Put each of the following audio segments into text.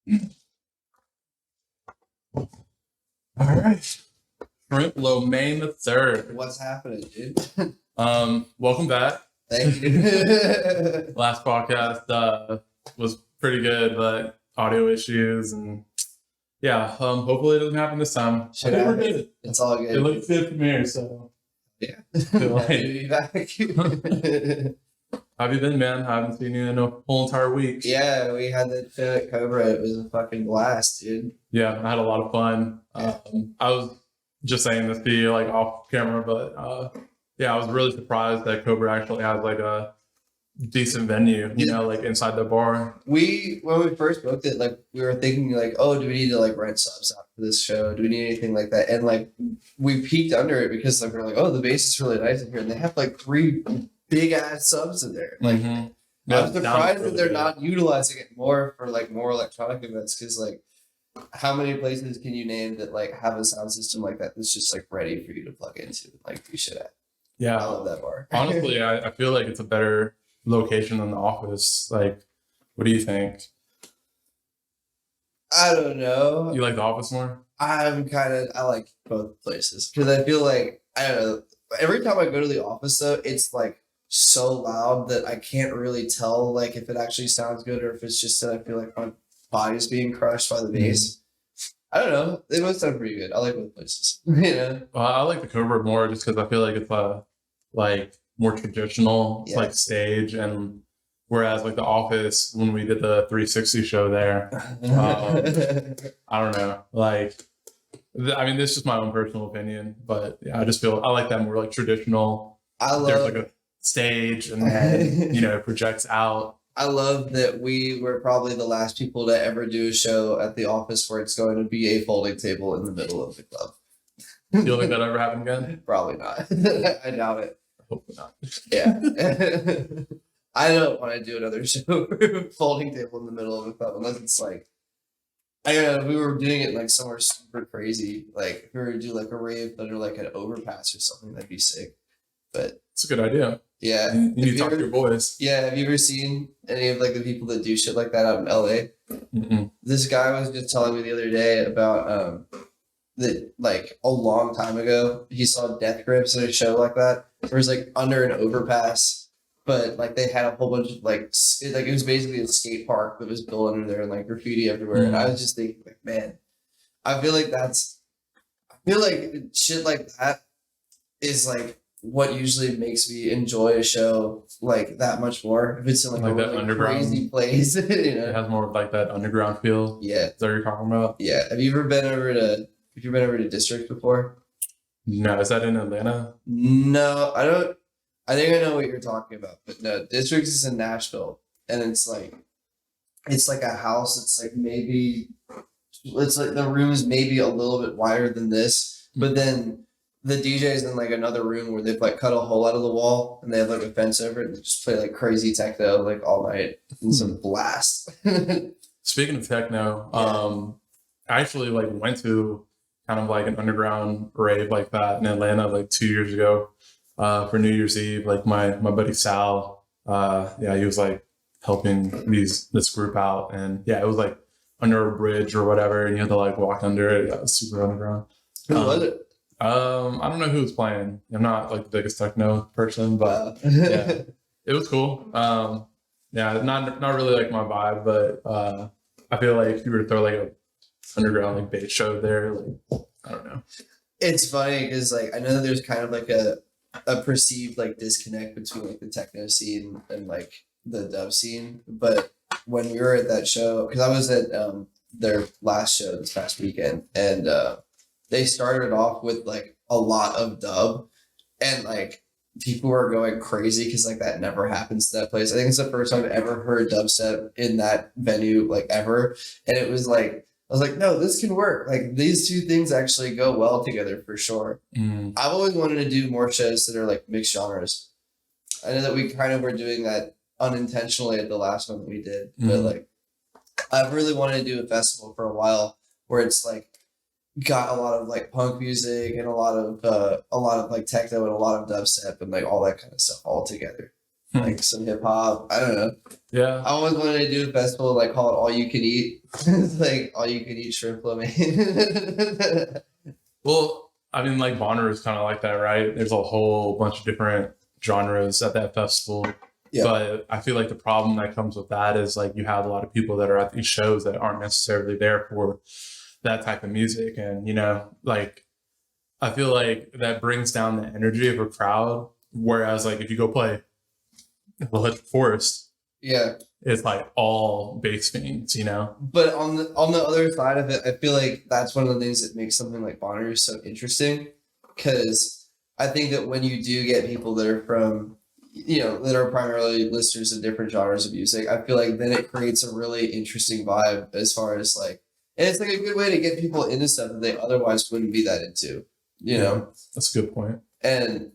All right. Shrimp Lo Mein the third. What's happening, dude? Welcome back. Thank you. Last podcast was pretty good, but audio issues and hopefully it doesn't happen this time. Should I think happen. we're good. It's all good. It looks good from here, so Yeah. Like, Back. how have you been, man? I haven't seen you in a whole entire week. Yeah, we had that show at Cobra. It was a fucking blast, dude. Yeah, I had a lot of fun. I was just saying this to you like off camera, but I was really surprised that Cobra actually has like a decent venue, like inside the bar. When we first booked it, like we were thinking like, oh, do we need to like rent subs out for this show? Do we need anything like that? And like we peeked under it because like we're like, oh, the bass is really nice in here, and they have like 3 big ass subs in there. Like I'm surprised that they're not utilizing it more for like more electronic events, because like how many places can you name that like have a sound system like that that's just like ready for you to plug into like you should have? Yeah, I love that bar. Honestly, I feel like it's a better location than the office. Like, what do you think? I don't know. You like the office more? I like both places because I feel like, I don't know, every time I go to the office though, it's like so loud that I can't really tell like if it actually sounds good or if it's just that I feel like my body's being crushed by the bass. I don't know. They both sound pretty good. I like both places. Well, I like the Cobra more just because I feel like it's like more traditional like stage, and whereas like the office, when we did the 360 show there, I don't know, like I mean, this is just my own personal opinion, but yeah, I just feel I like that more like traditional. There's like a stage and then it projects out. I love that we were probably the last people to ever do a show at the office where it's going to be a folding table in the middle of the club. You don't think that ever happen again? Probably not. I doubt it. Hopefully not. Yeah. I don't want to do another show folding table in the middle of a club unless it's like, I don't know, we were doing it like somewhere super crazy. Like if we were to do like a rave under like an overpass or something, that'd be sick. But it's a good idea. Yeah. You need to talk to your boys. Yeah. Have you ever seen any of like the people that do shit like that out in LA? Mm-mm. This guy was just telling me the other day about that like a long time ago he saw Death Grips at a show like that. It was like under an overpass, but like they had a whole bunch of like it was basically a skate park that was built under there and like graffiti everywhere. And I was just thinking like, man, I feel like shit like that is like what usually makes me enjoy a show like that much more. If it's in like a that really underground crazy place, It has more of like that underground feel. Yeah. Is that what you're talking about? Yeah. Have you been over to District before? No, is that in Atlanta? No, I don't. I think I know what you're talking about, but no, District is in Nashville, and it's like a house. It's like the room is maybe a little bit wider than this, but then the DJ's in like another room where they've like cut a hole out of the wall and they have like a fence over it and they just play like crazy techno like all night and some blast. Speaking of techno, I actually like went to kind of like an underground rave like that in Atlanta like 2 years ago for New Year's Eve. Like my buddy Sal, he was like helping this group out, and it was like under a bridge or whatever, and you had to like walk under it. It was super underground. Who was it? I don't know who was playing. I'm not like the biggest techno person, but yeah, it was cool. Not really like my vibe, but I feel like if you were to throw like a underground like bass show there, like I don't know. It's funny because like I know that there's kind of like a perceived like disconnect between like the techno scene and like the dub scene, but when we were at that show, because I was at their last show this past weekend, and they started off with like a lot of dub, and like people were going crazy because like that never happens to that place. I think it's the first time I've ever heard dubstep in that venue like ever, and it was like I was like, no, this can work. Like these two things actually go well together for sure. I've always wanted to do more shows that are like mixed genres. I know that we kind of were doing that unintentionally at the last one that we did, but like I've really wanted to do a festival for a while where it's like got a lot of like punk music and a lot of like techno and a lot of dubstep and like all that kind of stuff all together. like some hip hop. I don't know. Yeah. I always wanted to do a festival like call it all you can eat. It's like all you can eat shrimp lo mein. Well, I mean, like Bonnaroo is kind of like that, right? There's a whole bunch of different genres at that festival. Yeah. But I feel like the problem that comes with that is like you have a lot of people that are at these shows that aren't necessarily there for that type of music. And, you know, like I feel like that brings down the energy of a crowd. Whereas like if you go play Electric Forest, Yeah. it's like all bass fiends, you know? But on the other side of it, I feel like that's one of the things that makes something like Bonnaroo so interesting. Because I think that when you do get people that are from, you know, that are primarily listeners of different genres of music, I feel like then it creates a really interesting vibe as far as like, and it's like a good way to get people into stuff that they otherwise wouldn't be that into, you know? That's a good point. And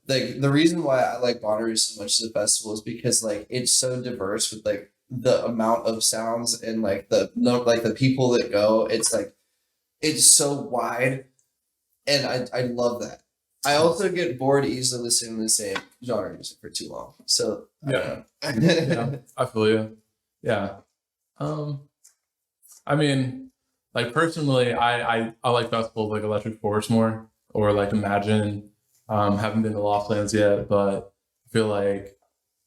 like the reason why I like Bonnaroo so much as a festival is because like it's so diverse with like the amount of sounds and like the people that go. It's like it's so wide, and I love that. I also get bored easily listening to the same genre of music for too long. So Yeah, I feel you. Yeah. I mean, like personally, I like festivals like Electric Forest more, or like Imagine. Haven't been to Lost Lands yet, but I feel like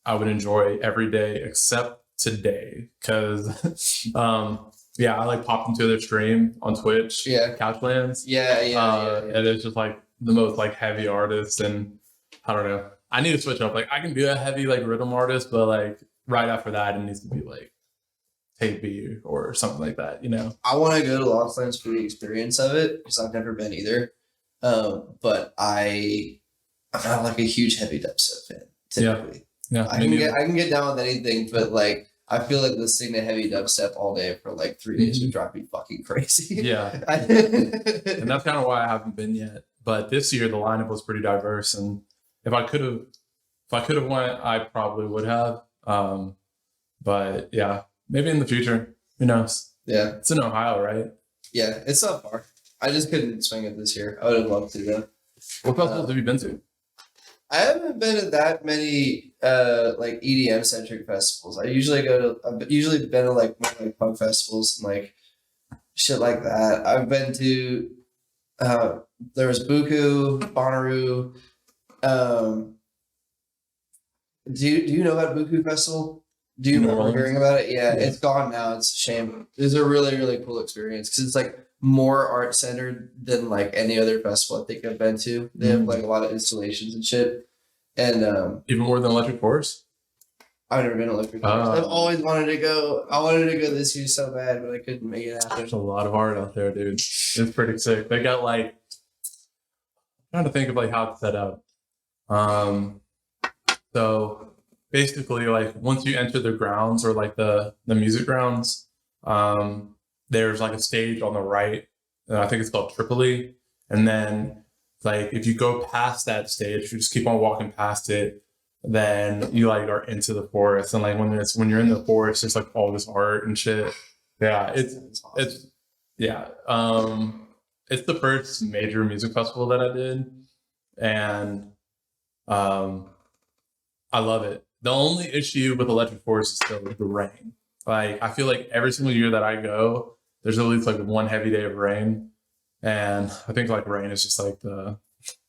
I would enjoy every day except today because, yeah, I like popped into their stream on Twitch. Yeah. Couchlands. Yeah. And it's just like the most like heavy artist, and I don't know. I need to switch up. Like I can be a heavy like rhythm artist, but like right after that, it needs to be like Tape B or something like that. You know. I want to go to Lost Lands for the experience of it because I've never been either. But I'm not like a huge heavy dubstep fan typically. Yeah. I can get down with anything, but like I feel like listening to heavy dubstep all day for like 3 days would drive me fucking crazy. Yeah. And that's kind of why I haven't been yet. But this year the lineup was pretty diverse, and if I could have went, I probably would have. But yeah, maybe in the future. Who knows? Yeah. It's in Ohio, right? Yeah, it's not far. I just couldn't swing it this year. I would have loved to though. What festivals have you been to? I haven't been to that many like EDM centric festivals. I've usually been to like more like punk festivals and like shit like that. I've been to there was Buku, Bonnaroo. Do you know about Buku Festival? Do you remember hearing about it? Yeah, it's gone now. It's a shame. It was a really, really cool experience because it's like more art centered than like any other festival I think I've been to. They have like a lot of installations and shit. And even more than Electric Forest? I've never been to Electric Forest. I've always wanted to go. I wanted to go this year so bad, but I couldn't make it happen. There's a lot of art out there, dude. It's pretty sick. They got like, I'm trying to think of like how it's set up. So basically, like once you enter the grounds or like the music grounds, there's like a stage on the right, and I think it's called Tripoli. And then like if you go past that stage, you just keep on walking past it, then you like are into the forest. And like when you're in the forest, there's like all this art and shit. Yeah, it's yeah. It's the first major music festival that I did, and I love it. The only issue with Electric Forest is still the rain. Like I feel like every single year that I go, there's at least like one heavy day of rain, and I think like rain is just like the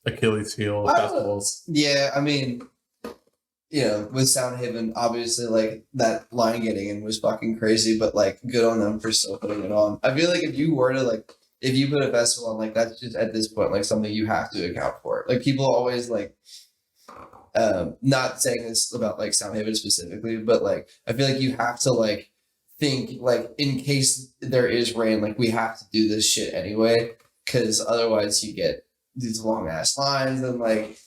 Achilles heel of festivals. Yeah, I mean, you know, with Soundhaven, obviously like that line getting in was fucking crazy, but like good on them for still putting it on. I feel like if you put a festival on, like that's just at this point like something you have to account for. Like people always like. Not saying this about like Soundhaven specifically, but like I feel like you have to like think like in case there is rain, like we have to do this shit anyway, because otherwise you get these long ass lines and like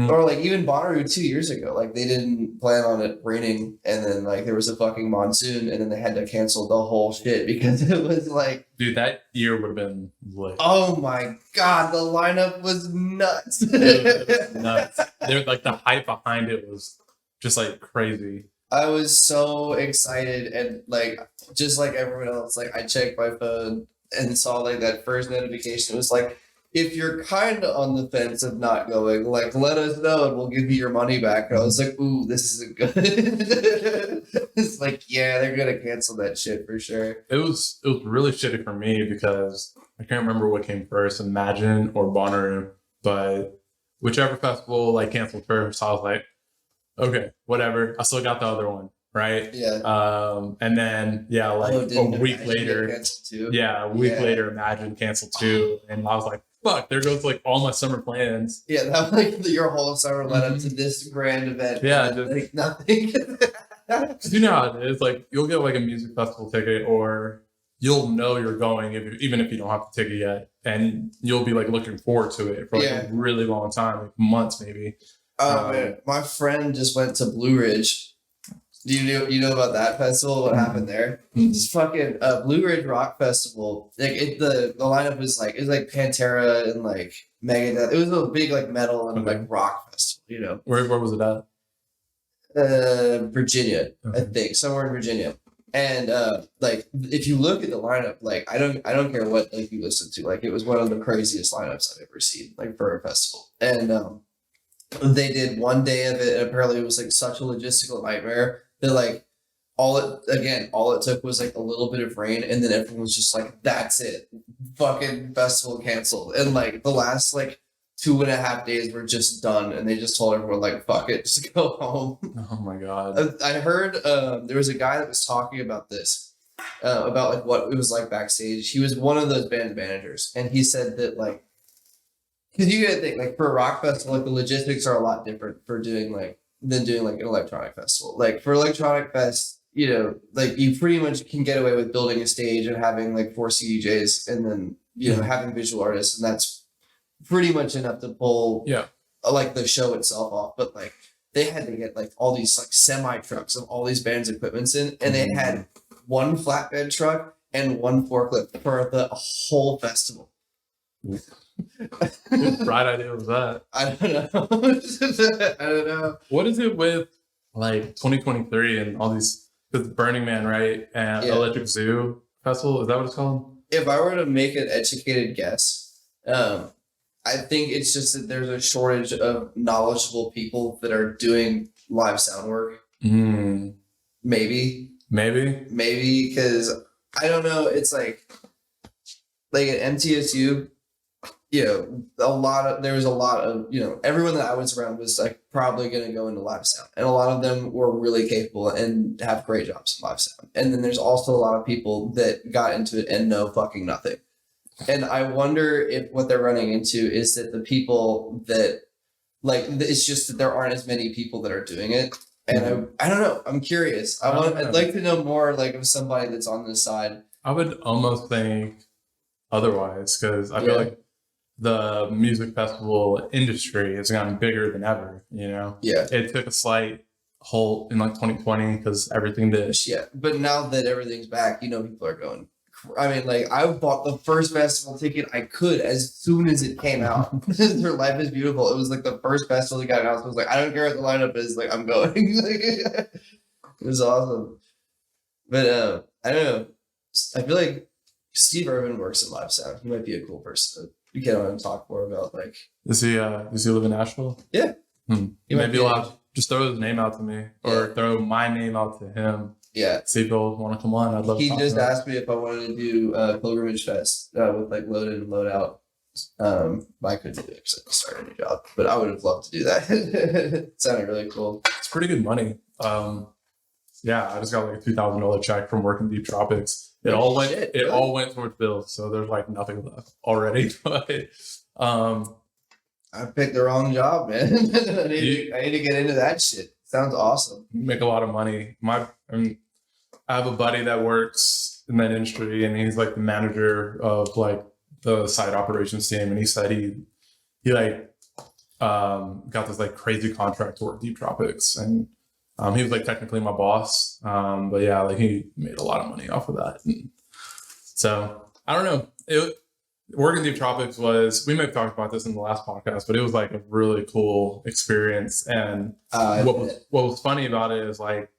or like even Bonnaroo 2 years ago, like they didn't plan on it raining, and then like there was a fucking monsoon, and then they had to cancel the whole shit because it was like, dude, that year would have been lit. Oh my god, the lineup was nuts. It was nuts. There, like the hype behind it was just like crazy. I was so excited, and like just like everyone else, like I checked my phone and saw like that first notification. It was like if you're kind of on the fence of not going, like, let us know and we'll give you your money back. And I was like, ooh, this isn't good. It's like, yeah, they're gonna cancel that shit for sure. It was really shitty for me because I can't remember what came first, Imagine or Bonnaroo, but whichever festival like canceled first, I was like, okay, whatever. I still got the other one, right? Yeah. And then like a week later, later, Imagine canceled too, and I was like, fuck, there goes like all my summer plans. Yeah, that was like your whole summer led up to this grand event. Yeah, just like nothing. You know how it is. Like you'll get like a music festival ticket, or you'll know you're going even if you don't have the ticket yet, and you'll be like looking forward to it for like a really long time, like months maybe. Man, my friend just went to Blue Ridge. Do you know about that festival? What happened there? This fucking Blue Ridge Rock Festival. Like the lineup was like Pantera and like Megadeth. It was a big like metal and like rock festival. You know. Where was it at? Virginia, I think, somewhere in Virginia. And like if you look at the lineup, like I don't care what like you listen to, like it was one of the craziest lineups I've ever seen, like for a festival. And they did one day of it, and apparently it was like such a logistical nightmare that like all it took was like a little bit of rain, and then everyone was just like, that's it, fucking festival canceled. And like the last like 2.5 days were just done, and they just told everyone like, fuck it, just go home. Oh my god. I heard there was a guy that was talking about this, about like what it was like backstage. He was one of those band managers, and he said that like, because you gotta think like for a rock festival, like the logistics are a lot different than doing like an electronic festival. Like for electronic fest, you know, like you pretty much can get away with building a stage and having like 4 CDJs, and then having visual artists, and that's pretty much enough to pull like the show itself off. But like they had to get like all these like semi trucks of all these bands' equipments in, and they had one flatbed truck and one forklift for the whole festival. Whose bright idea was that? I don't know. I don't know. What is it with like 2023 and all these, because Burning Man, right? And Electric Zoo Festival, is that what it's called? If I were to make an educated guess, I think it's just that there's a shortage of knowledgeable people that are doing live sound work. Maybe because I don't know. It's like at MTSU, there was a lot of, everyone that I was around was like probably going to go into live sound, and a lot of them were really capable and have great jobs in live sound. And then there's also a lot of people that got into it and know fucking nothing. And I wonder if what they're running into is that the people that it's just that there aren't as many people that are doing it. And I don't know. I'm curious. I'd like to know more like of somebody that's on this side. I would almost think otherwise, because I feel like the music festival industry has gotten bigger than ever, Yeah. It took a slight halt in like 2020 because everything did. Yeah. But now that everything's back, people are going. I mean, like, I bought the first festival ticket I could as soon as it came out. Their Life is Beautiful. It was like the first festival that got announced. I was like, I don't care what the lineup is. Like, I'm going. It was awesome. But I don't know. I feel like Steve Irwin works in live sound. He might be a cool person to get on and talk more about. Like, does he live in Nashville? Yeah. Maybe I'll have just throw his name out to me, or throw my name out to him. Yeah. See if he'll want to come on. I'd love to. He just asked me if I wanted to do Pilgrimage Fest with like load in and load out. I couldn't do it because I started a new job, but I would have loved to do that. It sounded really cool. It's pretty good money. I just got like a $2,000 check from working Deep Tropics. It all went towards bills, so there's like nothing left already. But I picked the wrong job, man. I need to get into that shit. Sounds awesome. Make a lot of money. I have a buddy that works in that industry, and he's like the manager of like the site operations team. And he said he got this like crazy contract to work Deep Tropics, and he was like technically my boss. But yeah, like he made a lot of money off of that. And so I don't know. Working Deep Tropics we may have talked about this in the last podcast, but it was like a really cool experience. And what was funny about it is like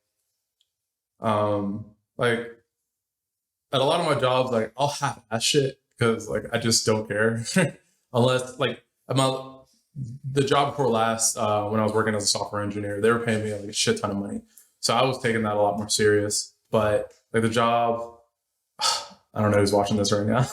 at a lot of my jobs, like I'll half-ass shit because like I just don't care. unless like the job before last, when I was working as a software engineer, they were paying me like a shit ton of money, so I was taking that a lot more serious. But like the job, I don't know who's watching this right now.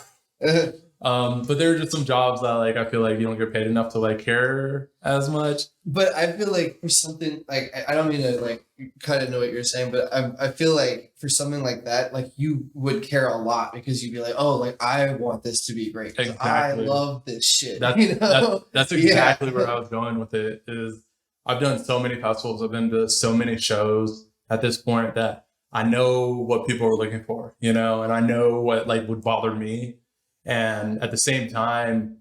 But there are just some jobs that like I feel like you don't get paid enough to like care as much. But I feel like for something like I don't mean to like kind of know what you're saying, but I feel like for something like that, like you would care a lot because you'd be like, oh, like I want this to be great. Exactly. I love this shit. That's, you know? that's exactly where I was going with it. Is I've done so many festivals, I've been to so many shows at this point that I know what people are looking for, you know, and I know what like would bother me. And at the same time,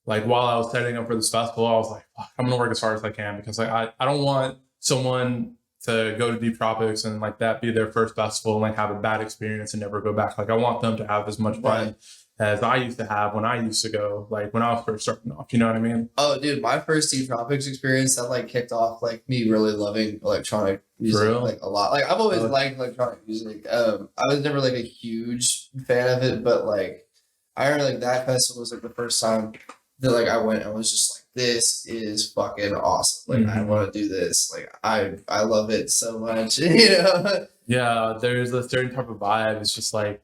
like while I was setting up for this festival, I was like, fuck, I'm gonna work as hard as I can because like I don't want someone to go to Deep Tropics and like that be their first festival and like have a bad experience and never go back. Like I want them to have as much fun as I used to have when I used to go, like when I was first starting off. You know what I mean? Oh, dude, my first Deep Tropics experience that like kicked off like me really loving electronic music like a lot. Like I've always liked electronic music. I was never like a huge fan of it, but like I remember like that festival was like the first time that like I went and was just like, this is fucking awesome. Like I want to do this. Like I love it so much. You know? Yeah, there's a certain type of vibe. It's just like,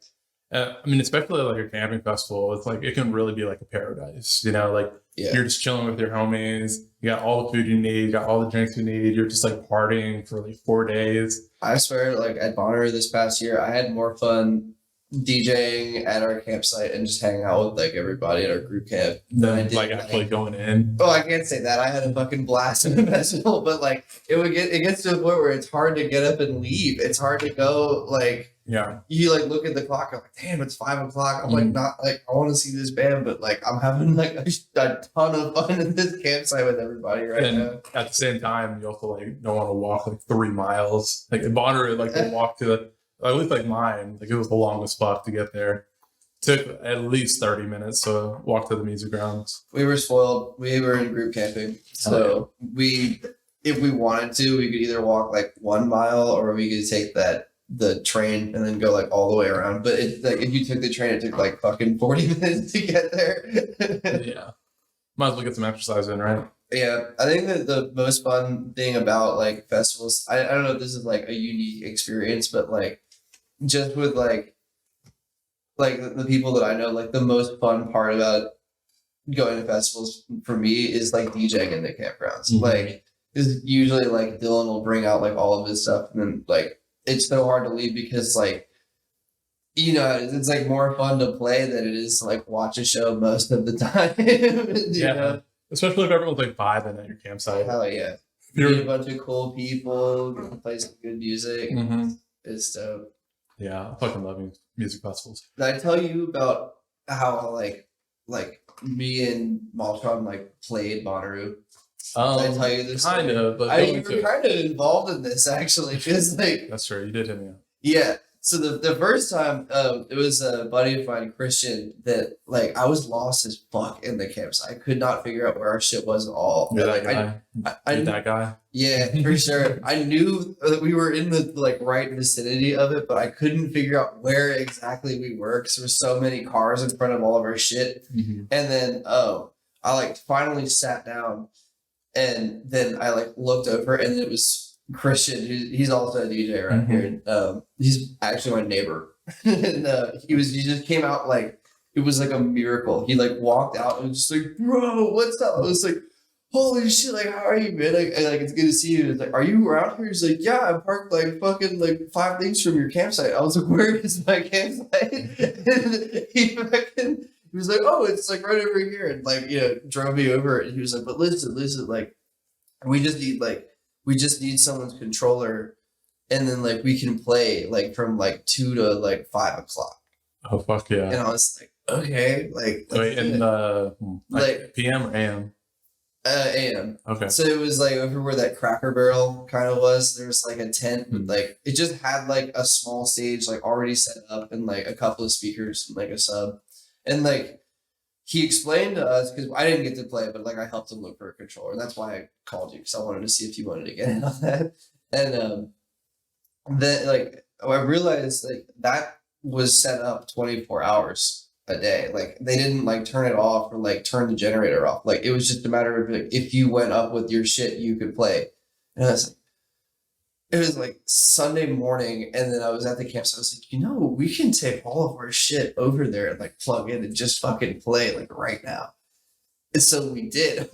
I mean, especially like a camping festival, it's like it can really be like a paradise. You know, like you're just chilling with your homies. You got all the food you need. You got all the drinks you need. You're just like partying for like 4 days. I swear, like at Bonner this past year, I had more fun DJing at our campsite and just hanging out with like everybody at our group camp than like actually going in. Oh, I can't say that. I had a fucking blast in the festival, but like it gets to a point where it's hard to get up and leave. It's hard to go like you like look at the clock, I'm like, damn, it's 5 o'clock. I'm like not like I want to see this band, but like I'm having like a ton of fun in this campsite with everybody now. At the same time, you also like don't want to walk like 3 miles. Like in Bonner, like the walk to the at least like mine, like it was the longest spot to get there. Took at least 30 minutes to walk to the music grounds. We were spoiled. We were in group camping. So if we wanted to, we could either walk like 1 mile or we could take the train and then go like all the way around. But it, like if you took the train, it took like fucking 40 minutes to get there. Yeah. Might as well get some exercise in, right? Yeah, I think that the most fun thing about like festivals, I don't know if this is like a unique experience, but like just with like the people that I know, like the most fun part about going to festivals for me is like DJing in the campgrounds. Like, because usually like Dylan will bring out like all of his stuff, and then like it's so hard to leave because like you know it's like more fun to play than it is to like watch a show most of the time. you know? Especially if everyone's like vibing at your campsite. Hell yeah. Meet a bunch of cool people, play some good music. It's dope. Yeah, I fucking love music festivals. Did I tell you about how like me and Maltron like played Bonnaroo? Did I tell you this? Kind of, but you were kind of involved in this actually, because like that's true. You did hit me up. Yeah. So the first time, it was a buddy of mine, Christian, that like I was lost as fuck in the campsite. I could not figure out where our shit was at all. You're like, that guy. You're that guy. Yeah, for sure. I knew that we were in the like right vicinity of it, but I couldn't figure out where exactly we were because there were so many cars in front of all of our shit. And then I like finally sat down, and then I like looked over, and it was Christian, he's also a DJ around here. And, he's actually my neighbor. And he just came out like it was like a miracle. He like walked out and was just like, bro, what's up? I was like, holy shit, like how are you, man? Like it's good to see you. It's like, are you around here? He's like, yeah, I parked like fucking like 5 things from your campsite. I was like, where is my campsite? And he was like, oh, it's like right over here, and like drove me over. And he was like, but listen, like we just need someone's controller, and then like we can play like from like 2 to like 5 o'clock. Oh fuck yeah! And I was like, okay, like wait, in like PM or AM? AM. Okay. So it was like over where that Cracker Barrel kind of was. There was like a tent, with, like it just had like a small stage like already set up and like a couple of speakers and like a sub, and like. He explained to us, because I didn't get to play, but like I helped him look for a controller, and that's why I called you, because I wanted to see if you wanted to get in on that. And then like I realized like that was set up 24 hours, a day. Like they didn't like turn it off or like turn the generator off. Like it was just a matter of like if you went up with your shit, you could play. And I was like, it was like Sunday morning, and then I was at the campsite. I was like, we can take all of our shit over there and like plug in and just fucking play like right now. And so we did.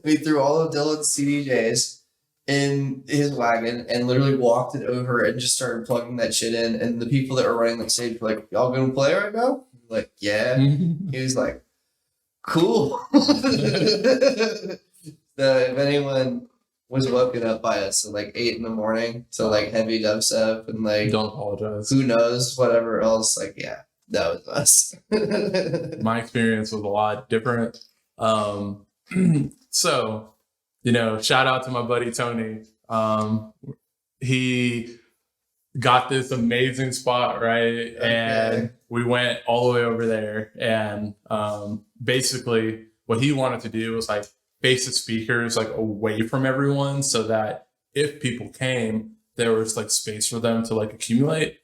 we threw all of Dylan's CDJs in his wagon and literally walked it over and just started plugging that shit in. And the people that were running the stage were like, "Y'all gonna play right now?" We're like, yeah. He was like, cool. So if anyone was woken up by us at like 8 a.m. to like heavy dubstep and like Don't apologize. who knows whatever else, like yeah, that was us. My experience was a lot different. So, shout out to my buddy Tony. He got this amazing spot, right? Okay. And we went all the way over there. And basically what he wanted to do was like face the speakers like away from everyone so that if people came, there was like space for them to like accumulate.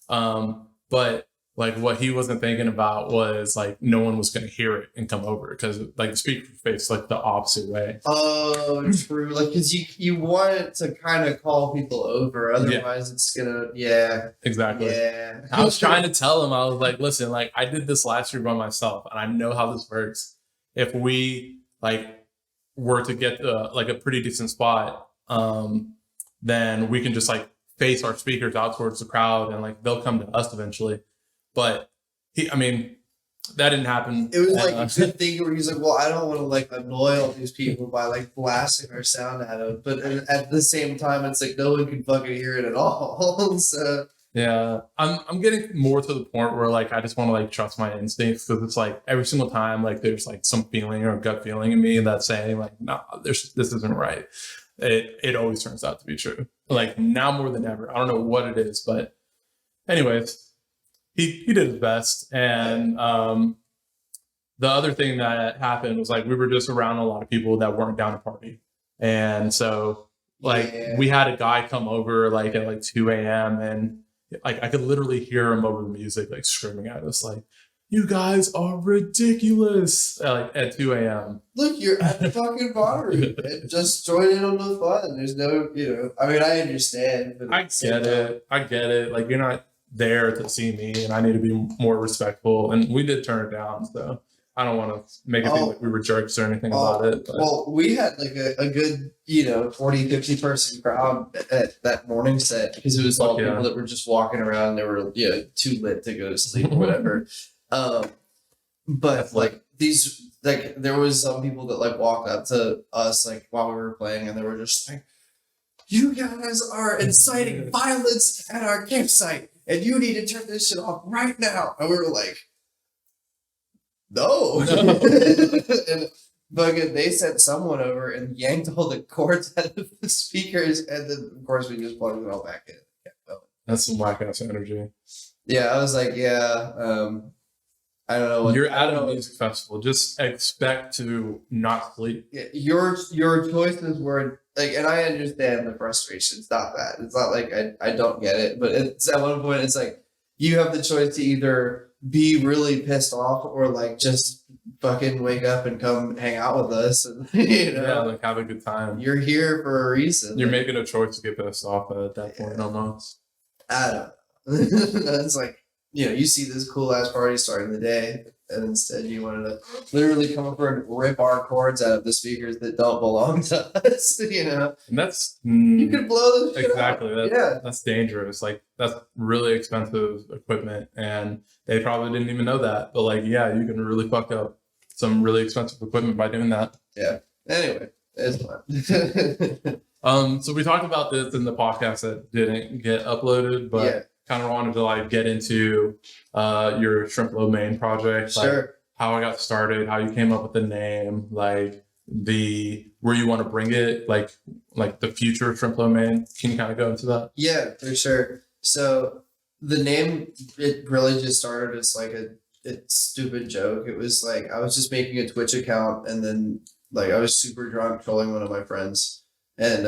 But like what he wasn't thinking about was like no one was going to hear it and come over because like the speaker faced like the opposite way. Oh, true. Like because you want it to kind of call people over, otherwise it's gonna exactly. Yeah. I was trying to tell him, I was like, listen, like I did this last year by myself and I know how this works. If we like were to get like a pretty decent spot, then we can just like face our speakers out towards the crowd and like they'll come to us eventually. But that didn't happen. It was like a good thing where he's like, well, I don't want to like annoy all these people by like blasting our sound at them. But at the same time, it's like no one can fucking hear it at all. So yeah, I'm getting more to the point where like I just want to like trust my instincts because it's like every single time like there's like some feeling or gut feeling in me that's saying like, no, this isn't right. It always turns out to be true. Like now more than ever. I don't know what it is, but anyways. He did his best. And the other thing that happened was like we were just around a lot of people that weren't down to party. And so like we had a guy come over like at like 2 a.m. and like I could literally hear him over the music like screaming at us like, you guys are ridiculous like at 2 a.m. Look, you're at the fucking bar. Just join in on the fun. There's no, I mean, I understand. But I get it. Like you're not there to see me and I need to be more respectful, and we did turn it down, so I don't want to make it feel like we were jerks or anything about it, but. Well, we had like a good 40-50 person crowd at that morning set because it was all people that were just walking around. They were too lit to go to sleep or whatever. But like these, like there was some people that like walked up to us like while we were playing and they were just like, you guys are inciting violence at our campsite and you need to turn this shit off right now. And we were like, no. And fucking they sent someone over and yanked all the cords out of the speakers, and then of course we just plugged it all back in. That's some whack ass energy. Yeah, I was like, I don't know. You're at a music festival. Just expect to not sleep. Yeah, your choices were like, and I understand the frustration. It's not that. It's not like I don't get it, but it's at one point it's like you have the choice to either be really pissed off or like just fucking wake up and come hang out with us and like have a good time. You're here for a reason. You're making a choice to get pissed off at that point almost. I don't know. It's like, you see this cool ass party starting the day, and instead you wanted to literally come over and rip our cords out of the speakers that don't belong to us, And that's you could blow those exactly. That's dangerous. Like that's really expensive equipment, and they probably didn't even know that. But like, yeah, you can really fuck up some really expensive equipment by doing that. Yeah. Anyway, it's fun. So we talked about this in the podcast that didn't get uploaded, but kind of wanted to like get into your Shrimp Lo Mein project, like how I got started, how you came up with the name, like where you want to bring it, like the future of Shrimp Lo Mein. Can you kind of go into that? Yeah, for sure. So the name, it really just started as like a stupid joke. It was like I was just making a Twitch account, and then like I was super drunk trolling one of my friends, and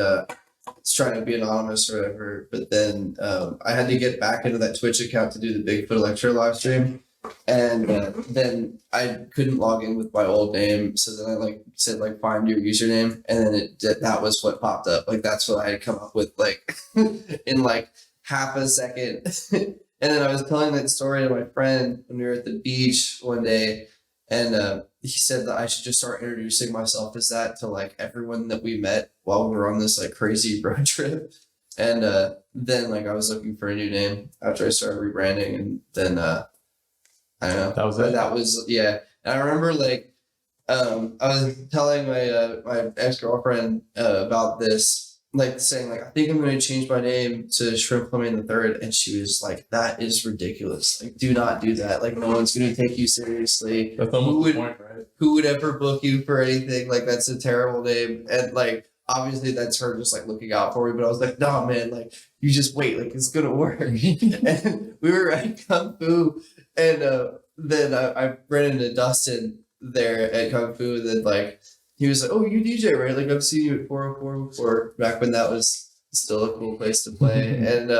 it's trying to be anonymous or whatever. But then I had to get back into that Twitch account to do the Bigfoot lecture live stream, And then I couldn't log in with my old name, so then I like said like find your username, and then that was what popped up. Like that's what I had come up with like in like half a second. And then I was telling that story to my friend when we were at the beach one day, and he said that I should just start introducing myself as that to like everyone that we met while we were on this like crazy road trip. And then like I was looking for a new name after I started rebranding, and then I don't know. That was it. That was yeah. And I remember like I was telling my my ex girlfriend about this, like saying like I think I'm going to change my name to Shrimp Flamin' the Third, and she was like, "That is ridiculous! Like, do not do that. Like, no one's going to take you seriously. That's almost the point, right? Who would ever book you for anything? Like, that's a terrible name." And like, obviously, that's her just like looking out for me. But I was like, "No, man! Like, you just wait. Like, it's gonna work." And we were at Kung Fu, and then I ran into Dustin there at Kung Fu, and then like he was like, "Oh, you DJ, right? Like I've seen you at 404 before, back when that was still a cool place to play." And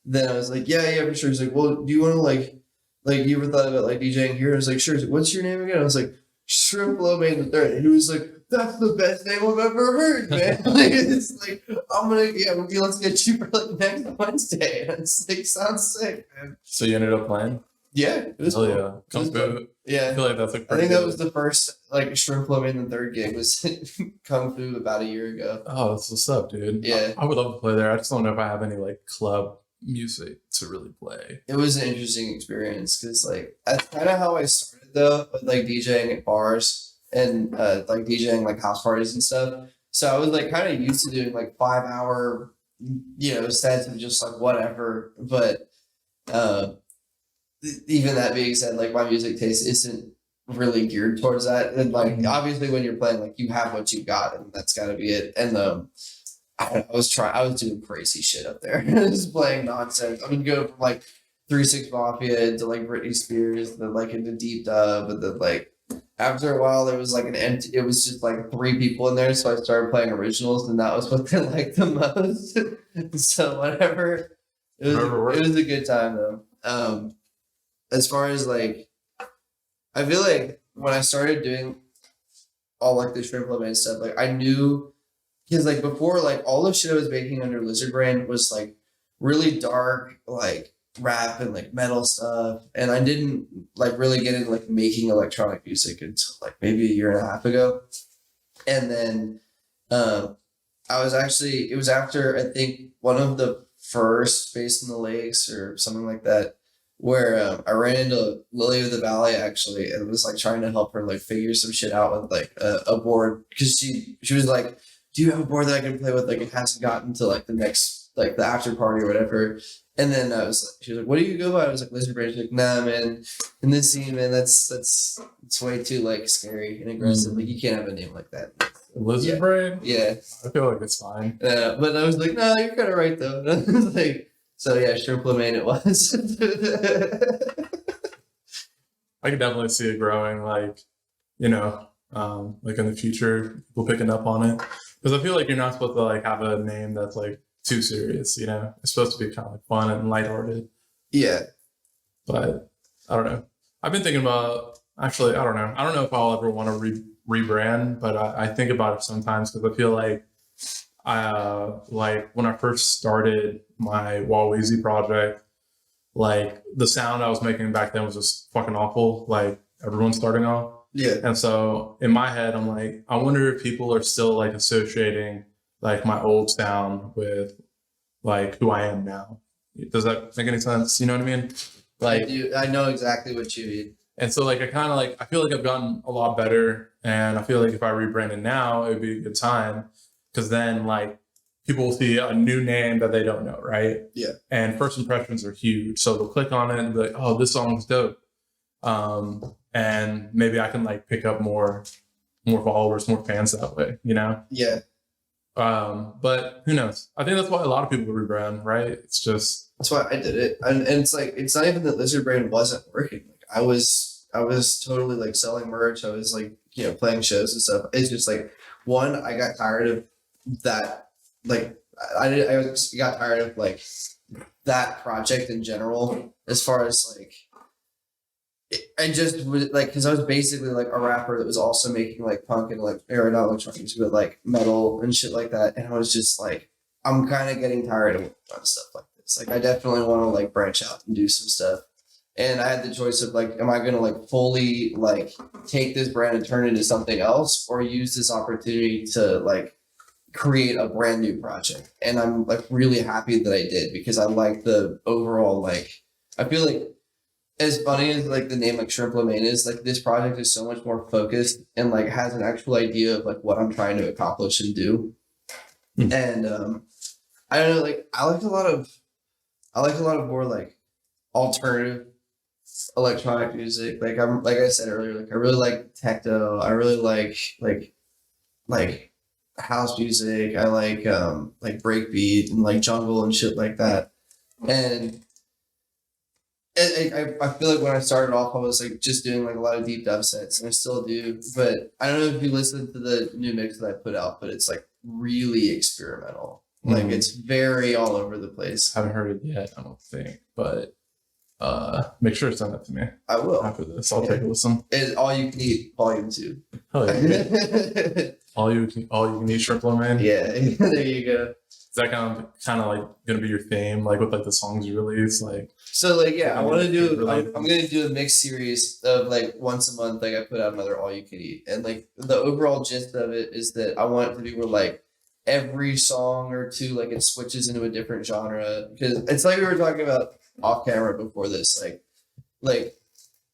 then I was like, "Yeah, for sure." He's like, "Well, do you want to like you ever thought about like DJing here?" I was like, "Sure." He's like, "What's your name again?" I was like, "Shrimp Flamin' the Third." And he was like, "That's the best name I've ever heard, man." Like, it's like let's get you for like next Wednesday. And it's like sounds sick, man. So you ended up playing? Yeah, it was Hell cool. yeah. Kung Fu. Yeah. I feel like that's like I think that was the first like Shrimp Flamin' the Third gig was Kung Fu about a year ago. Oh, that's what's up, dude. Yeah. I would love to play there. I just don't know if I have any like club music to really play. It was an interesting experience because like that's kind of how I started though, with like DJing at bars and like DJing like house parties and stuff. So I was like kind of used to doing like 5 hour, sets of just like whatever. But even that being said, like my music taste isn't really geared towards that. And like obviously when you're playing, like you have what you got, and that's got to be it. And I don't know, I was doing crazy shit up there, just playing nonsense. I would go from like 3 6 Mafia into like Britney Spears, and then like into deep dub, and then like after a while there was like it was just like 3 people in there, so I started playing originals, and that was what they liked the most. So whatever, it was a good time though. As far as like, I feel like when I started doing all like the Shrimp Flamin' stuff, like I knew, because like before, like all the shit I was making under Lizard Brain was like really dark, like rap and like metal stuff, and I didn't like really get into like making electronic music until like maybe a year and a half ago. And then I was actually, it was after I think one of the first Space in the Lakes or something like that, where I ran into Lily of the Valley actually, and was like trying to help her like figure some shit out with like a board, because she was like, "Do you have a board that I can play with? Like it hasn't gotten to like the next like the after party or whatever." And then she was like, "What do you go by?" I was like, "Lizard Brain." She's like, "Nah, man, in this scene, man, that's it's way too like scary and aggressive. Like you can't have a name like that." Lizard Brain? Yeah. I feel like it's fine. But I was like, "No, you're kind of right though." Like. So yeah, Shrimp Flamin' it was. I could definitely see it growing, like, like in the future, people picking up on it. Because I feel like you're not supposed to like have a name that's like too serious, It's supposed to be kind of like fun and lighthearted. Yeah. But I don't know. I've been thinking about, actually, I don't know. I don't know if I'll ever want to rebrand, but I think about it sometimes because I feel like like when I first started my Waweezy project, like the sound I was making back then was just fucking awful. Like everyone's starting off. Yeah. And so in my head, I'm like, I wonder if people are still like associating like my old sound with like who I am now. Does that make any sense? You know what I mean? Like I know exactly what you mean. And so like I feel like I've gotten a lot better, and I feel like if I rebranded now, it would be a good time. Because then, like, people will see a new name that they don't know, right? Yeah. And first impressions are huge. So they'll click on it and be like, "Oh, this song's dope." And maybe I can, like, pick up more followers, more fans that way, Yeah. But who knows? I think that's why a lot of people rebrand, right? It's just... That's why I did it. And it's, like, it's not even that Lizard Brain wasn't working. Like, I was totally, like, selling merch. I was, like, playing shows and stuff. It's just, like, one, I got tired of that, like I got tired of like that project in general, as far as like I just was like, because I was basically like a rapper that was also making like punk and like, or not electronic music, but like metal and shit like that. And I was just like, I'm kind of getting tired of working on stuff like this. Like, I definitely want to like branch out and do some stuff. And I had the choice of like, am I going to like fully like take this brand and turn it into something else, or use this opportunity to like create a brand new project? And I'm like really happy that I did, because I like the overall, like, I feel like, as funny as like the name like Shrimp Lamaine is, like this project is so much more focused and like has an actual idea of like what I'm trying to accomplish and do. And I don't know, like I like a lot of more like alternative electronic music. Like I'm like I said earlier, like I really like techno. I really like house music. I like breakbeat and like jungle and shit like that. And I feel like when I started off, I was like just doing like a lot of deep dub sets, and I still do. But I don't know if you listened to the new mix that I put out, but it's like really experimental. Like it's very all over the place. Haven't heard it yet, I don't think, but make sure to send that to me. I will After this. I'll take a listen. It's All You Can Eat Volume 2. Hell yeah. all you can eat shrimp lo mein. Yeah, there you go. Is that kind of like gonna be your theme, like with like the songs you release, like? So like yeah, I want to do. I'm gonna do a mixed series of like once a month. Like I put out another All You Can Eat, and like the overall gist of it is that I want it to be where like every song or two, like it switches into a different genre, because it's like we were talking about off camera before this. Like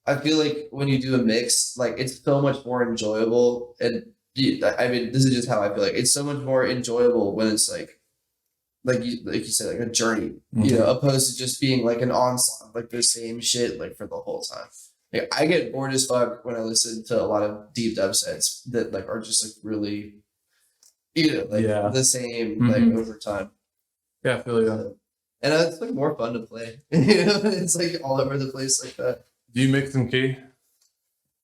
I feel like when you do a mix, like it's so much more enjoyable. And I mean, this is just how I feel. Like it's so much more enjoyable when it's like you said, like a journey, you know, opposed to just being like an onslaught, like the same shit like for the whole time. Like I get bored as fuck when I listen to a lot of deep dub sets that like are just like really, you know, like the same like over time. Yeah, I feel you. And it's like more fun to play. You know, it's like all over the place like that. Do you mix in key?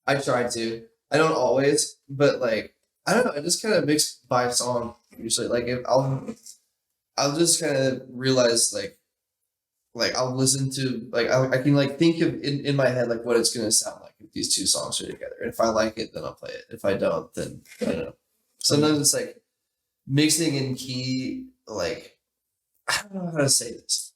I try to. I don't always, but like I don't know. I just kind of mix by song usually. Like if I'll just kind of realize like I'll listen to like I can like think of in my head like what it's gonna sound like if these two songs are together. And if I like it, then I'll play it. If I don't, then I don't know. Sometimes it's like mixing in key. Like I don't know how to say this.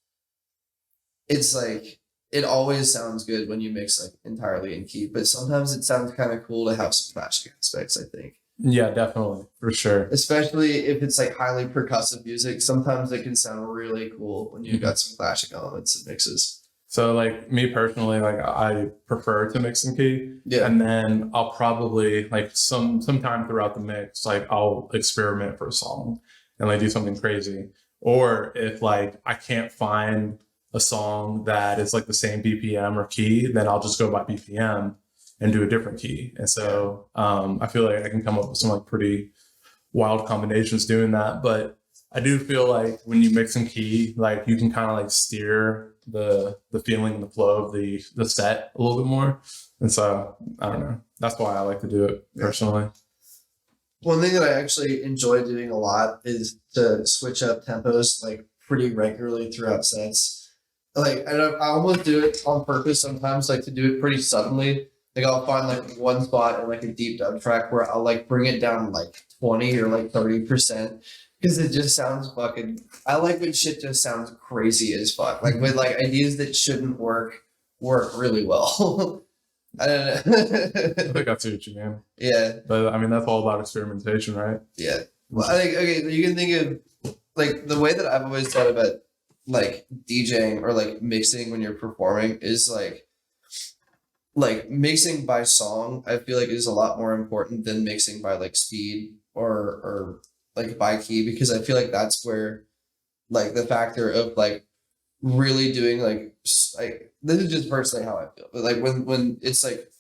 It's like it always sounds good when you mix like entirely in key, but sometimes it sounds kind of cool to have some flashing aspects, I think. Yeah, definitely, for sure. Especially if it's like highly percussive music, sometimes it can sound really cool when you've got some flashing elements and mixes. So like me personally, like I prefer to mix in key. Yeah. And then I'll probably like sometime throughout the mix, like I'll experiment for a song and like do something crazy. Or if like I can't find a song that is like the same BPM or key, then I'll just go by BPM and do a different key. And so I feel like I can come up with some like pretty wild combinations doing that. But I do feel like when you mix in key, like you can kind of like steer the feeling and the flow of the set a little bit more. And so I don't know. That's why I like to do it personally. One thing that I actually enjoy doing a lot is to switch up tempos like pretty regularly throughout sets. Like I almost do it on purpose sometimes, like to do it pretty suddenly. Like I'll find like one spot in like a deep dub track where I'll like bring it down like 20 or like 30% because it just sounds fucking. I like when shit just sounds crazy as fuck. Like with like ideas that shouldn't work really well. I don't know. I think I see what you mean. Yeah. But I mean that's all about experimentation, right? Yeah. Well, I think okay, so you can think of like the way that I've always thought about like DJing or like mixing when you're performing is like mixing by song. I feel like is a lot more important than mixing by like speed or like by key, because I feel like that's where like the factor of like really doing like this is just personally how I feel, but like when it's like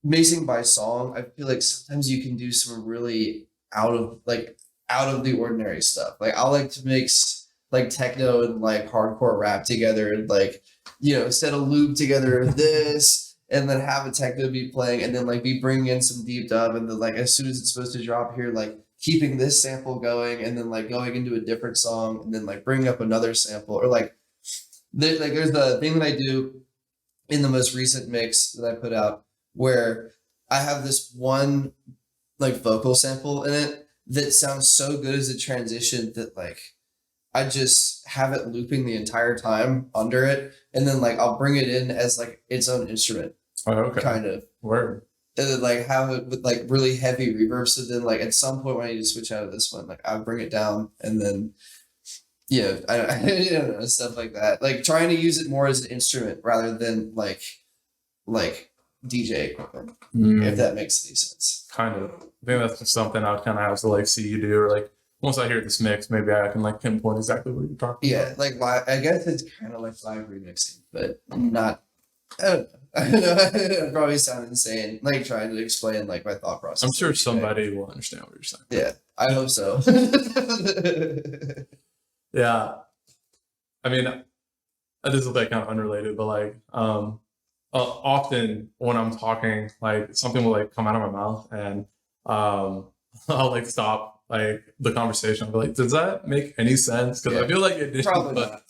mixing by song, I feel like sometimes you can do some really out of the ordinary stuff. Like I'll like to mix like techno and like hardcore rap together and like, you know, set a loop together of this and then have a techno beat playing and then like be bringing in some deep dub and then like as soon as it's supposed to drop here, like keeping this sample going and then like going into a different song and then like bringing up another sample or like there's the thing that I do in the most recent mix that I put out, where I have this one like vocal sample in it that sounds so good as a transition that like I just have it looping the entire time under it, and then like I'll bring it in as like its own instrument, Oh, okay. kind of, Word. and then like have it with like really heavy reverb. So then like at some point when I need to switch out of this one, like I'll bring it down, and then I don't know, stuff like that. Like trying to use it more as an instrument rather than like DJ equipment, if that makes any sense. Kind of. I think that's just something I would kind of have to like see you do, or like once I hear this mix, maybe I can like pinpoint exactly what you're talking about. Yeah, like live, I guess it's kind of like live remixing, but not. I don't know. I don't know. It probably sound insane, like trying to explain like my thought process. I'm sure somebody will understand what you're saying. Yeah, I hope so. Yeah. I mean, this is like kind of unrelated, but like often when I'm talking, like something will like come out of my mouth, and I'll like stop like the conversation. I'll be like, does that make any sense? Because I feel like it did. Probably but,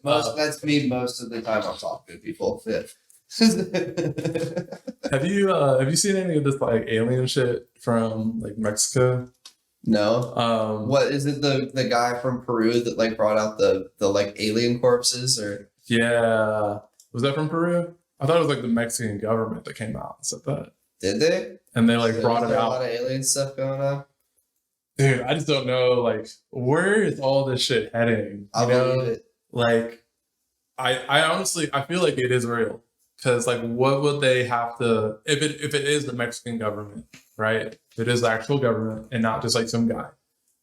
not. That's me most of the time I'm talking to people. Yeah. have you seen any of this like alien shit from like Mexico? No. What is it? The guy from Peru that like brought out the like alien corpses, or Yeah, was that from Peru? I thought it was like the Mexican government that came out and said that. Did they? And they like So brought is it there out. A lot of alien stuff going on. Dude, I just don't know, like, where is all this shit heading? I believe it. Like, I honestly, I feel like it is real. Because, like, what would they have to, if it is the Mexican government, right? If it is the actual government and not just like some guy,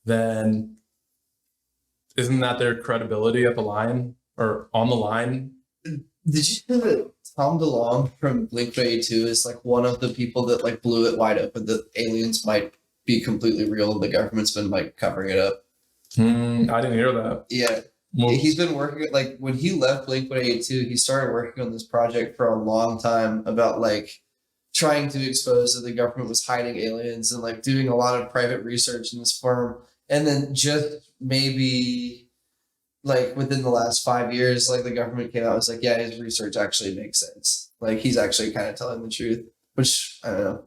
then isn't that their credibility at the line or on the line? Did you know that Tom DeLonge from Blink-182 is like one of the people that like blew it wide open that aliens might be completely real and the government's been like covering it up? I didn't hear that. Yeah. Well, He's been working, like when he left Blink-182, he started working on this project for a long time about like trying to expose that the government was hiding aliens and like doing a lot of private research in this firm. And then just maybe like within the last 5 years, like the government came out and was like, yeah, his research actually makes sense. Like he's actually kind of telling the truth, which I don't know.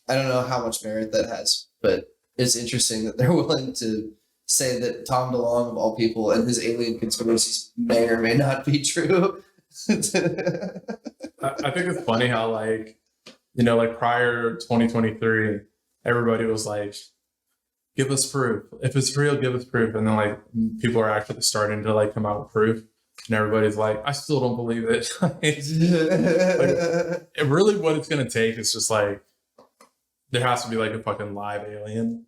I don't know how much merit that has, but it's interesting that they're willing to say that Tom DeLonge, of all people, and his alien conspiracies may or may not be true. I think it's funny how, like, you know, like prior 2023, everybody was like, give us proof. If it's real, give us proof. And then, like, people are actually starting to, like, come out with proof. And everybody's like, I still don't believe it. Really what it's going to take is just, like, there has to be, like, a fucking live alien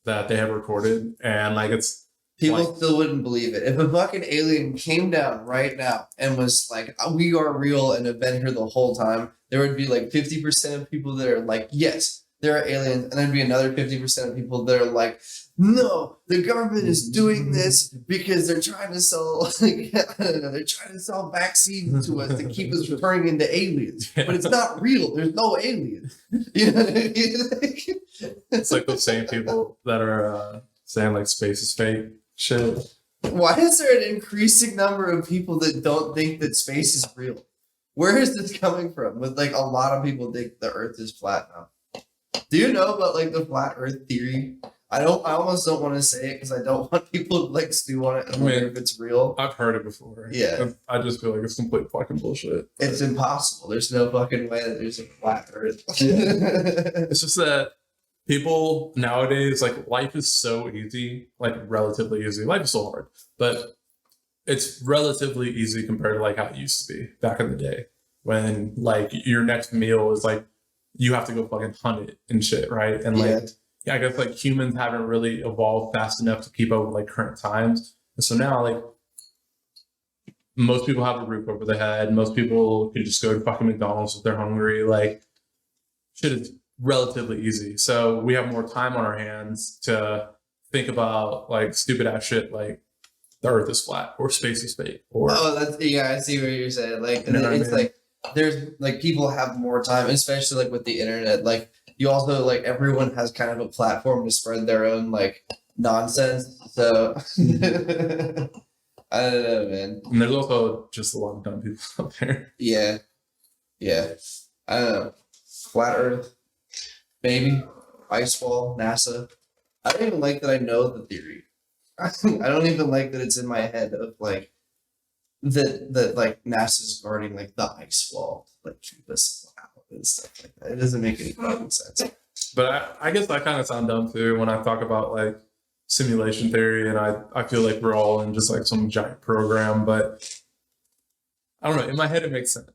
that they have recorded. And, like, it's... People like, still wouldn't believe it. If a fucking alien came down right now and was like, we are real and have been here the whole time, there would be, like, 50% of people that are like, yes, there are aliens. And there'd be another 50% of people that are like, no, the government is doing this because they're trying to sell, like, I don't know, they're trying to sell vaccines to us to keep us from turning into aliens. But it's not real. There's no aliens. You know what I mean? It's like those same people that are saying, like, space is fake shit. Why is there an increasing number of people that don't think that space is real? Where is this coming from? With like a lot of people think the Earth is flat now. Do you know about like the flat Earth theory? I almost don't want to say it because I don't want people to like stew on it and wonder if it's real. I've heard it before. Yeah. I just feel like it's complete fucking bullshit. It's impossible. There's no fucking way that there's a flat Earth. It's just that people nowadays, like, life is so easy, like relatively easy. Life is so hard, but it's relatively easy compared to like how it used to be back in the day when like your next meal is like you have to go fucking hunt it and shit, right? And like I guess like humans haven't really evolved fast enough to keep up with like current times. And so now like most people have a roof over their head. Most people can just go to fucking McDonald's if they're hungry. Like shit is relatively easy. So we have more time on our hands to think about like stupid ass shit like the Earth is flat or space is fake. Or I see what you're saying. Like you know it's like there's like people have more time, especially like with the internet. Like you also like everyone has kind of a platform to spread their own like nonsense. So I don't know, man. And there's also just a lot of dumb people out there. Yeah. I don't know. Flat Earth, maybe. Ice wall, NASA. I don't even like that I know the theory. I don't even like that it's in my head of like that like NASA's guarding like the ice wall, like keep us out and stuff like that. It doesn't make any fucking sense. But I guess I kind of sound dumb too when I talk about like simulation theory, and I feel like we're all in just like some giant program. But I don't know. In my head, it makes sense.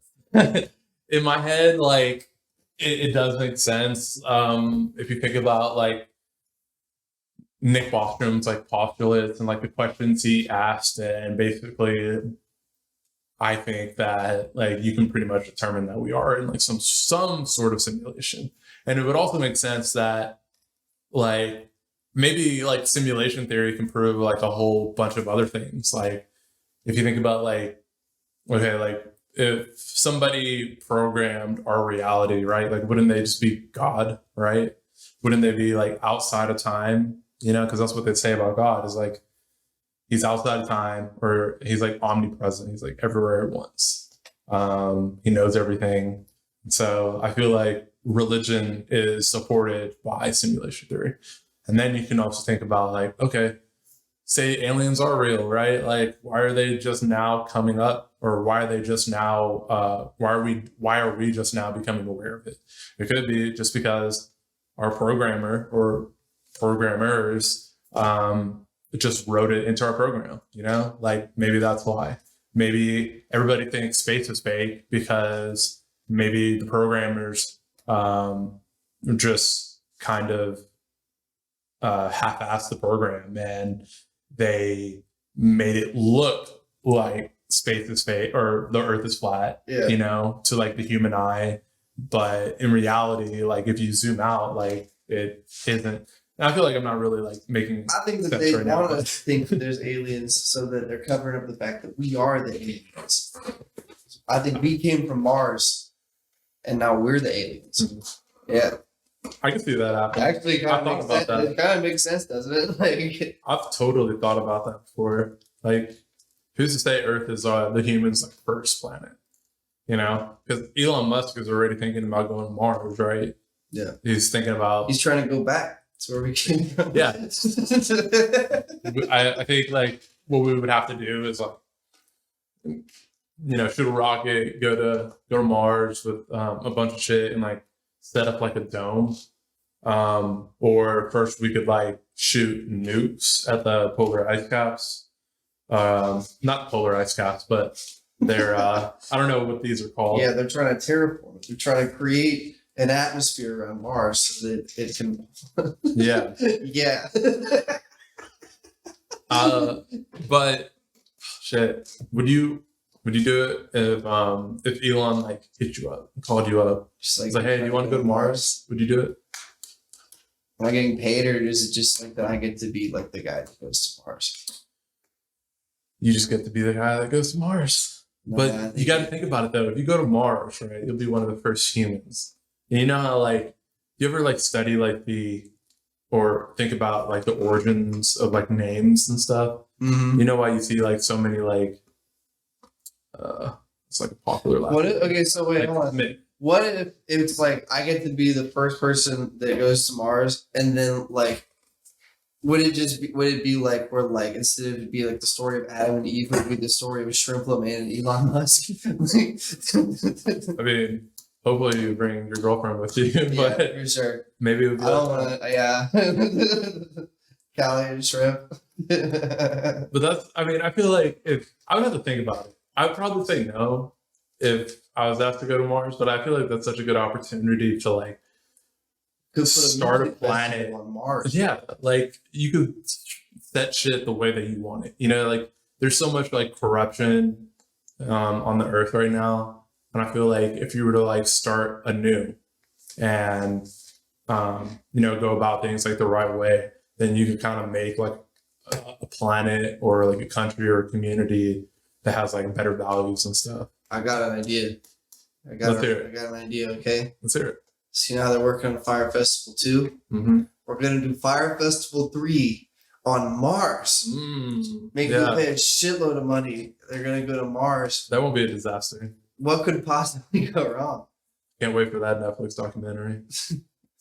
In my head, like it does make sense. If you think about like Nick Bostrom's like postulates and like the questions he asked, and basically I think that like you can pretty much determine that we are in like some sort of simulation. And it would also make sense that like maybe like simulation theory can prove like a whole bunch of other things. Like if you think about like, okay, like if somebody programmed our reality, right? Like wouldn't they just be God, right? Wouldn't they be like outside of time? You know, because that's what they say about God is like he's outside of time, or he's like omnipresent. He's like everywhere at once. He knows everything. So I feel like religion is supported by simulation theory. And then you can also think about like, okay, say aliens are real, right? Like, why are they just now coming up, or why are they just now? Why are we just now becoming aware of it? It could be just because our programmer or programmers just wrote it into our program. You know, like maybe that's why. Maybe everybody thinks space is fake because maybe the programmers just kind of half-assed the program, and they made it look like space is fake or the earth is flat, you know, to like the human eye. But in reality, like if you zoom out, like it isn't. And I feel like I'm not really like making. I think that they want us to think that there's aliens so that they're covering up the fact that we are the aliens. I think we came from Mars and now we're the aliens. Mm-hmm. Yeah. I can see that happening. Actually, it kind of makes sense, doesn't it? Like, I've totally thought about that before. Like, who's to say Earth is the humans' like first planet? You know, because Elon Musk is already thinking about going to Mars, right? Yeah, he's thinking about. He's trying to go back to where we came from. Yeah, I think like what we would have to do is like, you know, shoot a rocket, go to Mars with a bunch of shit and like set up like a dome. Or first we could like shoot nukes at the polar ice caps. Not polar ice caps, but they're I don't know what these are called. Yeah, they're trying to terraform. They're trying to create an atmosphere around Mars so that it can. Yeah. Yeah. But shit, would you do it if Elon like hit you up, called you up, just like, hey, do you want to go to Mars? Would you do it? Am I getting paid, or is it just like that I get to be like the guy that goes to Mars? You just get to be the guy that goes to Mars. No, but you got to think about it though. If you go to Mars, right, you'll be one of the first humans. And you know how like you ever like study like or think about like the origins of like names and stuff. Mm-hmm. You know why you see like so many like it's like a popular last name. Okay, so wait, hold on. What if it's like I get to be the first person that goes to Mars, and then like would it be like where like instead of it be like the story of Adam and Eve, would be the story of a Shrimplo Man and Elon Musk? I mean, hopefully you bring your girlfriend with you, but yeah, for sure. Maybe it would be I don't want to, yeah. Callie and shrimp. But that's, I mean, I feel like if I would have to think about it, I would probably say no if I was asked to go to Mars, but I feel like that's such a good opportunity to like start a planet on Mars. Yeah, like you could set shit the way that you want it. You know, like there's so much like corruption on the earth right now, and I feel like if you were to like start anew and you know, go about things like the right way, then you could kind of make like a planet or like a country or a community that has like better values and stuff. I got an idea. I got an idea, okay? Let's hear it. So you know how they're working on Fire Festival 2? Mm-hmm. We're going to do Fire Festival 3, on Mars. Make people pay a shitload of money. They're gonna go to Mars. That won't be a disaster. What could possibly go wrong? Can't wait for that Netflix documentary.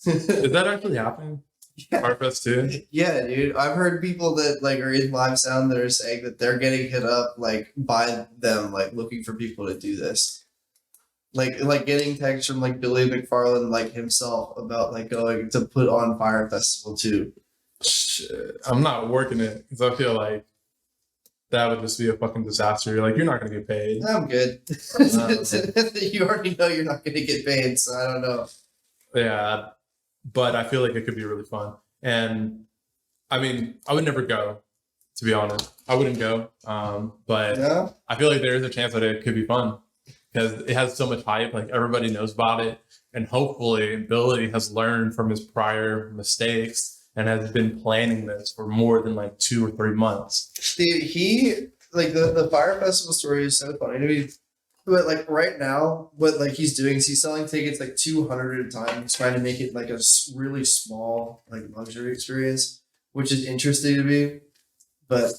Is that actually happening? Yeah. Firefest too? Yeah, dude. I've heard people that like are in live sound that are saying that they're getting hit up like by them, like looking for people to do this. Like getting texts from like Billy McFarland like himself about like going to put on Fire Festival too. Shit. I'm not working it because I feel like that would just be a fucking disaster. Like, you're not gonna get paid. I'm good. You already know you're not gonna get paid, so I don't know. Yeah, but I feel like it could be really fun. And I mean, I would never go, to be honest. I wouldn't go. But Yeah. I feel like there is a chance that it could be fun because it has so much hype. Like, everybody knows about it. And hopefully Billy has learned from his prior mistakes and has been planning this for more than like 2 or 3 months. Dude, he like the Fire Festival story is so funny to me. But like right now, what like he's doing is he's selling tickets like 200 at a time. He's trying to make it like a really small like luxury experience, which is interesting to me. But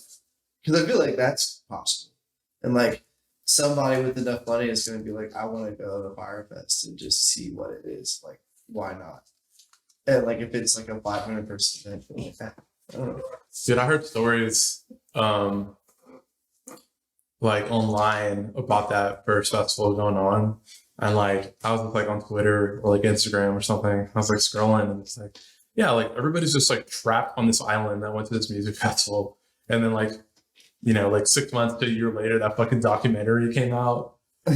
because I feel like that's possible, and like somebody with enough money is going to be like, I want to go to Fire Fest and just see what it is. Like, why not? And like if it's like a 500-person event, like that. I don't know. Dude, I heard stories like online about that first festival going on. And like I was like on Twitter or like Instagram or something. I was like scrolling and it's like, yeah, like everybody's just like trapped on this island that went to this music festival. And then like, you know, like 6 months to a year later, that fucking documentary came out. I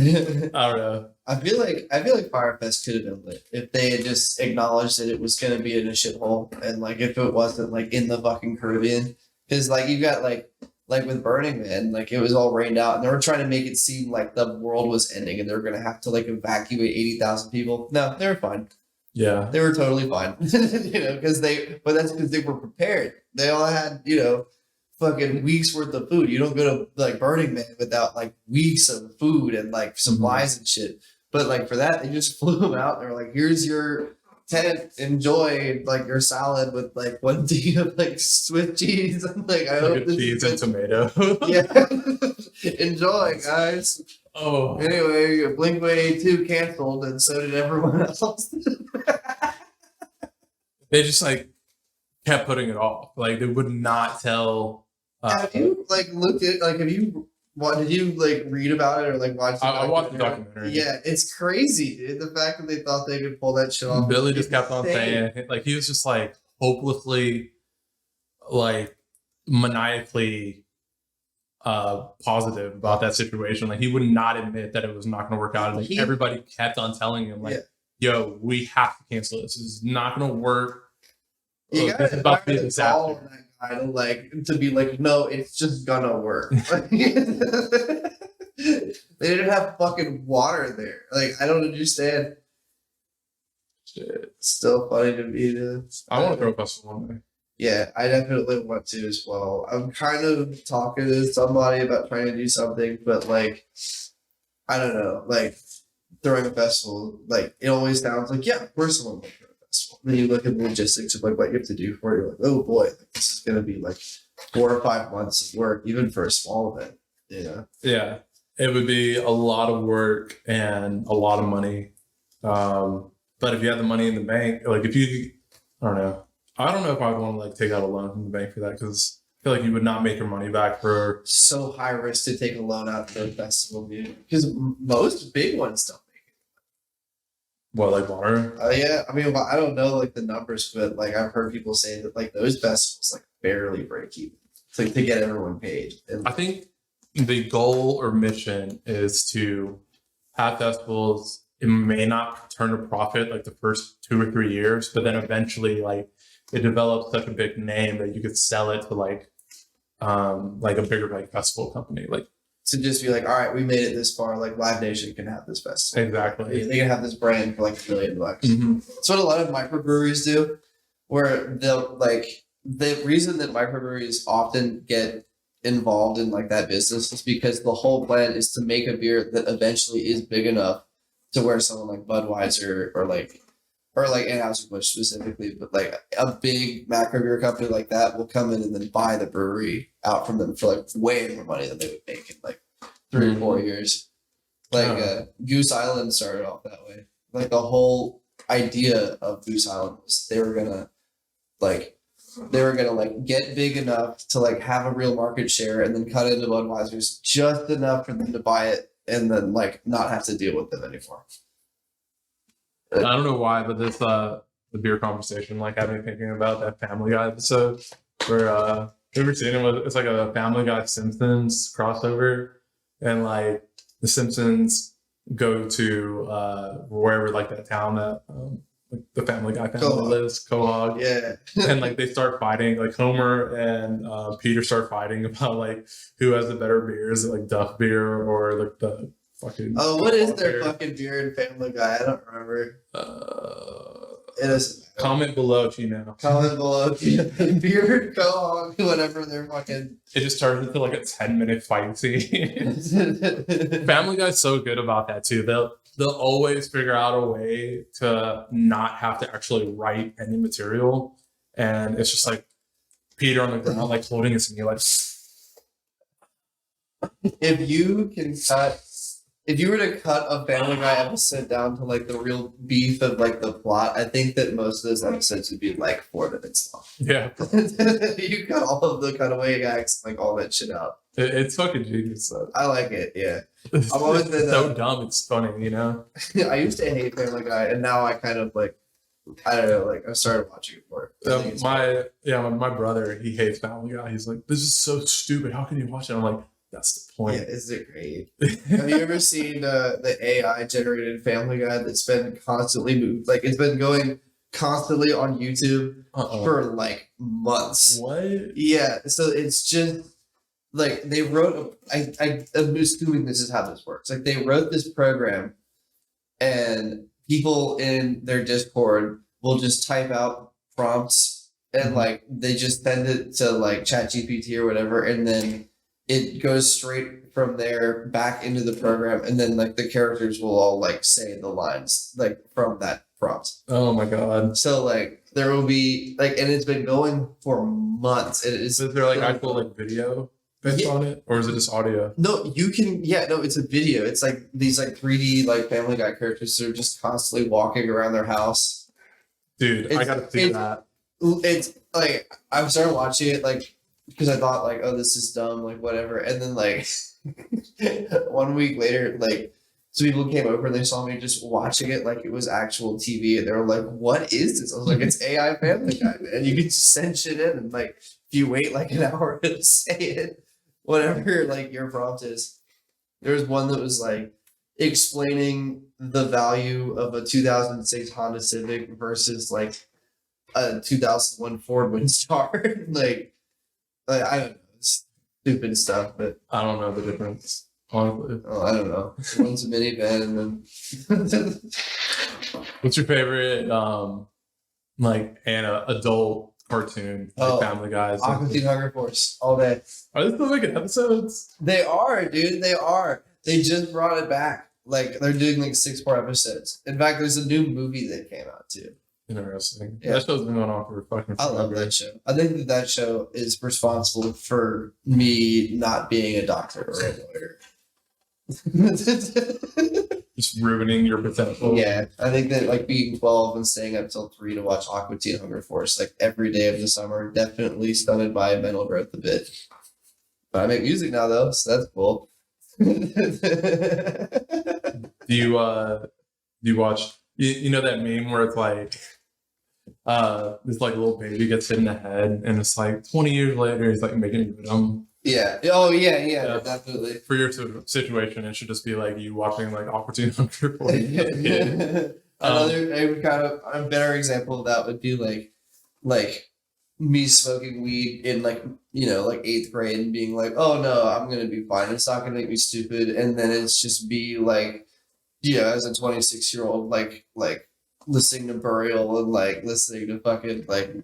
don't know. I feel like Fire Fest could have been lit if they had just acknowledged that it was gonna be in a shithole and like if it wasn't like in the fucking Caribbean. Because like you got like with Burning Man, like it was all rained out and they were trying to make it seem like the world was ending and they were gonna have to like evacuate 80,000 people. No, they were fine. Yeah. They were totally fine. You know, but that's because they were prepared. They all had, you know, fucking weeks worth of food. You don't go to like Burning Man without like weeks of food and like supplies and shit. But like for that, they just flew them out. They're like, here's your tent. Enjoy like your salad with like 1 thing of like Swiss cheese. And like I hope this cheese and tomato. Yeah. Enjoy, guys. Oh. Anyway, Blink-182 canceled, and so did everyone else. They just like kept putting it off. Like they would not tell. Have you like looked at like did you like read about it or like watch? I watched the documentary. Yeah, it's crazy, dude. The fact that they thought they could pull that shit off. Billy just kept on saying, like he was just like hopelessly, like maniacally, positive about that situation. Like he would not admit that it was not going to work out. Like everybody kept on telling him, like, "Yo, we have to cancel this. This is not going to work. This is about to be a disaster." To be like, no, it's just gonna work. They didn't have fucking water there. Like, I don't understand. Shit. It's still funny to me. I want to throw a festival one day. Yeah, I definitely want to as well. I'm kind of talking to somebody about trying to do something, but like, I don't know. Like, throwing a festival, like, it always sounds like, yeah, of course someone will throw a festival. Then you look at the logistics of like what you have to do for it. You're like, oh boy, like, this is going to be like 4 or 5 months of work, even for a small event, you know? Yeah, it would be a lot of work and a lot of money. But if you have the money in the bank, like if you, I don't know if I would want to like take out a loan from the bank for that because I feel like you would not make your money back for. So high risk to take a loan out for a festival, dude. Because most big ones don't make it. What, like water? Yeah, I mean, I don't know like the numbers, but like I've heard people say that like those festivals like barely break even. It's like to get everyone paid. And I think the goal or mission is to have festivals. It may not turn a profit like the first 2 or 3 years, but then eventually like it develops such a big name that you could sell it to like a bigger like festival company. Like to just be like, all right, we made it this far. Like Live Nation can have this festival. Exactly. They can have this brand for like $1 million. Mm-hmm. That's what a lot of microbreweries do, where they'll like the reason that microbreweries often get involved in like that business is because the whole plan is to make a beer that eventually is big enough to where someone like Budweiser or or like Anheuser-Busch specifically, but like a big macro beer company like that will come in and then buy the brewery out from them for like way more money than they would make in like 3 or 4 years. Like Goose Island started off that way. Like the whole idea of Goose Island was they were gonna like get big enough to like have a real market share and then cut into Budweiser's just enough for them to buy it and then like not have to deal with them anymore. I don't know why, but this the beer conversation like had me thinking about that Family Guy episode where have you ever seen it? It's like a Family Guy Simpsons crossover, and like the Simpsons go to wherever like that town that like the Family Guy family lives, Quahog. Yeah. And like they start fighting, like Homer and Peter start fighting about like who has the better beers, like Duff beer or like the fucking. Oh, what is their fucking beer in Family Guy? I don't remember. It is. Comment below, Chino. Comment below. Beer, Quahog, whatever they're fucking. It just turns into like a 10-minute fight scene. Family Guy's so good about that too. They'll always figure out a way to not have to actually write any material, and it's just like Peter on the ground, like holding his knee, like. If you were to cut a Family Guy episode down to like the real beef of like the plot, I think that most of those episodes would be like 4 minutes long. Yeah. You cut all of the cutaway gags, like all that shit out. It's fucking genius though. I like it, yeah. I've always been so dumb, it's funny, you know? I used to hate Family Guy, and now I kind of like, I don't know, like I started watching it more. My brother, he hates Family Guy. He's like, this is so stupid. How can you watch it? I'm like, that's the point. Yeah, is it great? Have you ever seen the AI generated Family Guy that's been constantly moved? Like it's been going constantly on YouTube for like months. What? Yeah, so it's just like they wrote. I'm assuming this is how this works. Like they wrote this program, and people in their Discord will just type out prompts, and like they just send it to like ChatGPT or whatever, and then it goes straight from there back into the program, and then like the characters will all like say the lines like from that prompt. Oh my god! So like there will be like, and it's been going for months. Is there like actual like video based on it, or is it just audio? No, you can. Yeah, no, it's a video. It's like these like 3D like Family Guy characters that are just constantly walking around their house. Dude, I gotta see that. It's like I've started watching it like. Because I thought like, oh, this is dumb, like whatever, and then like 1 week later, like some people came over and they saw me just watching it like it was actual TV, and they were like, "What is this?" I was like, "It's AI Family Guy, man. You can just send shit in, and like if you wait like an hour, it'll say it, whatever like your prompt is." There was one that was like explaining the value of a 2006 Honda Civic versus like a 2001 Ford Windstar, like. I don't know, it's stupid stuff, but I don't know the difference. Honestly, I don't know. One's a minivan, and then what's your favorite like adult cartoon? Like Family Guys, Aqua Teen Hunger Force, all day. Are they still making episodes? They are, dude. They are. They just brought it back. Like they're doing like 6 more episodes. In fact, there's a new movie that came out too. Interesting. Yeah. That show's been going on for fucking forever. I love that show. I think that show is responsible for me not being a doctor or a lawyer. Just ruining your potential. Yeah, I think that like being 12 and staying up till 3 to watch Aqua Teen Hunger Force like every day of the summer definitely stunted my mental growth a bit. But I make music now though, so that's cool. Do you watch? You know that meme where it's like. This like little baby gets hit in the head, and it's like 20 years later, he's like making rhythm. Yeah. Oh yeah, definitely. For your situation, it should just be like you watching like Aqua Teen Hunger Force. A better example of that would be like me smoking weed in like 8th grade and being like, oh no, I'm gonna be fine. It's not gonna make me stupid, and then it's just be like, as a 26-year-old like. Listening to Burial and like listening to fucking like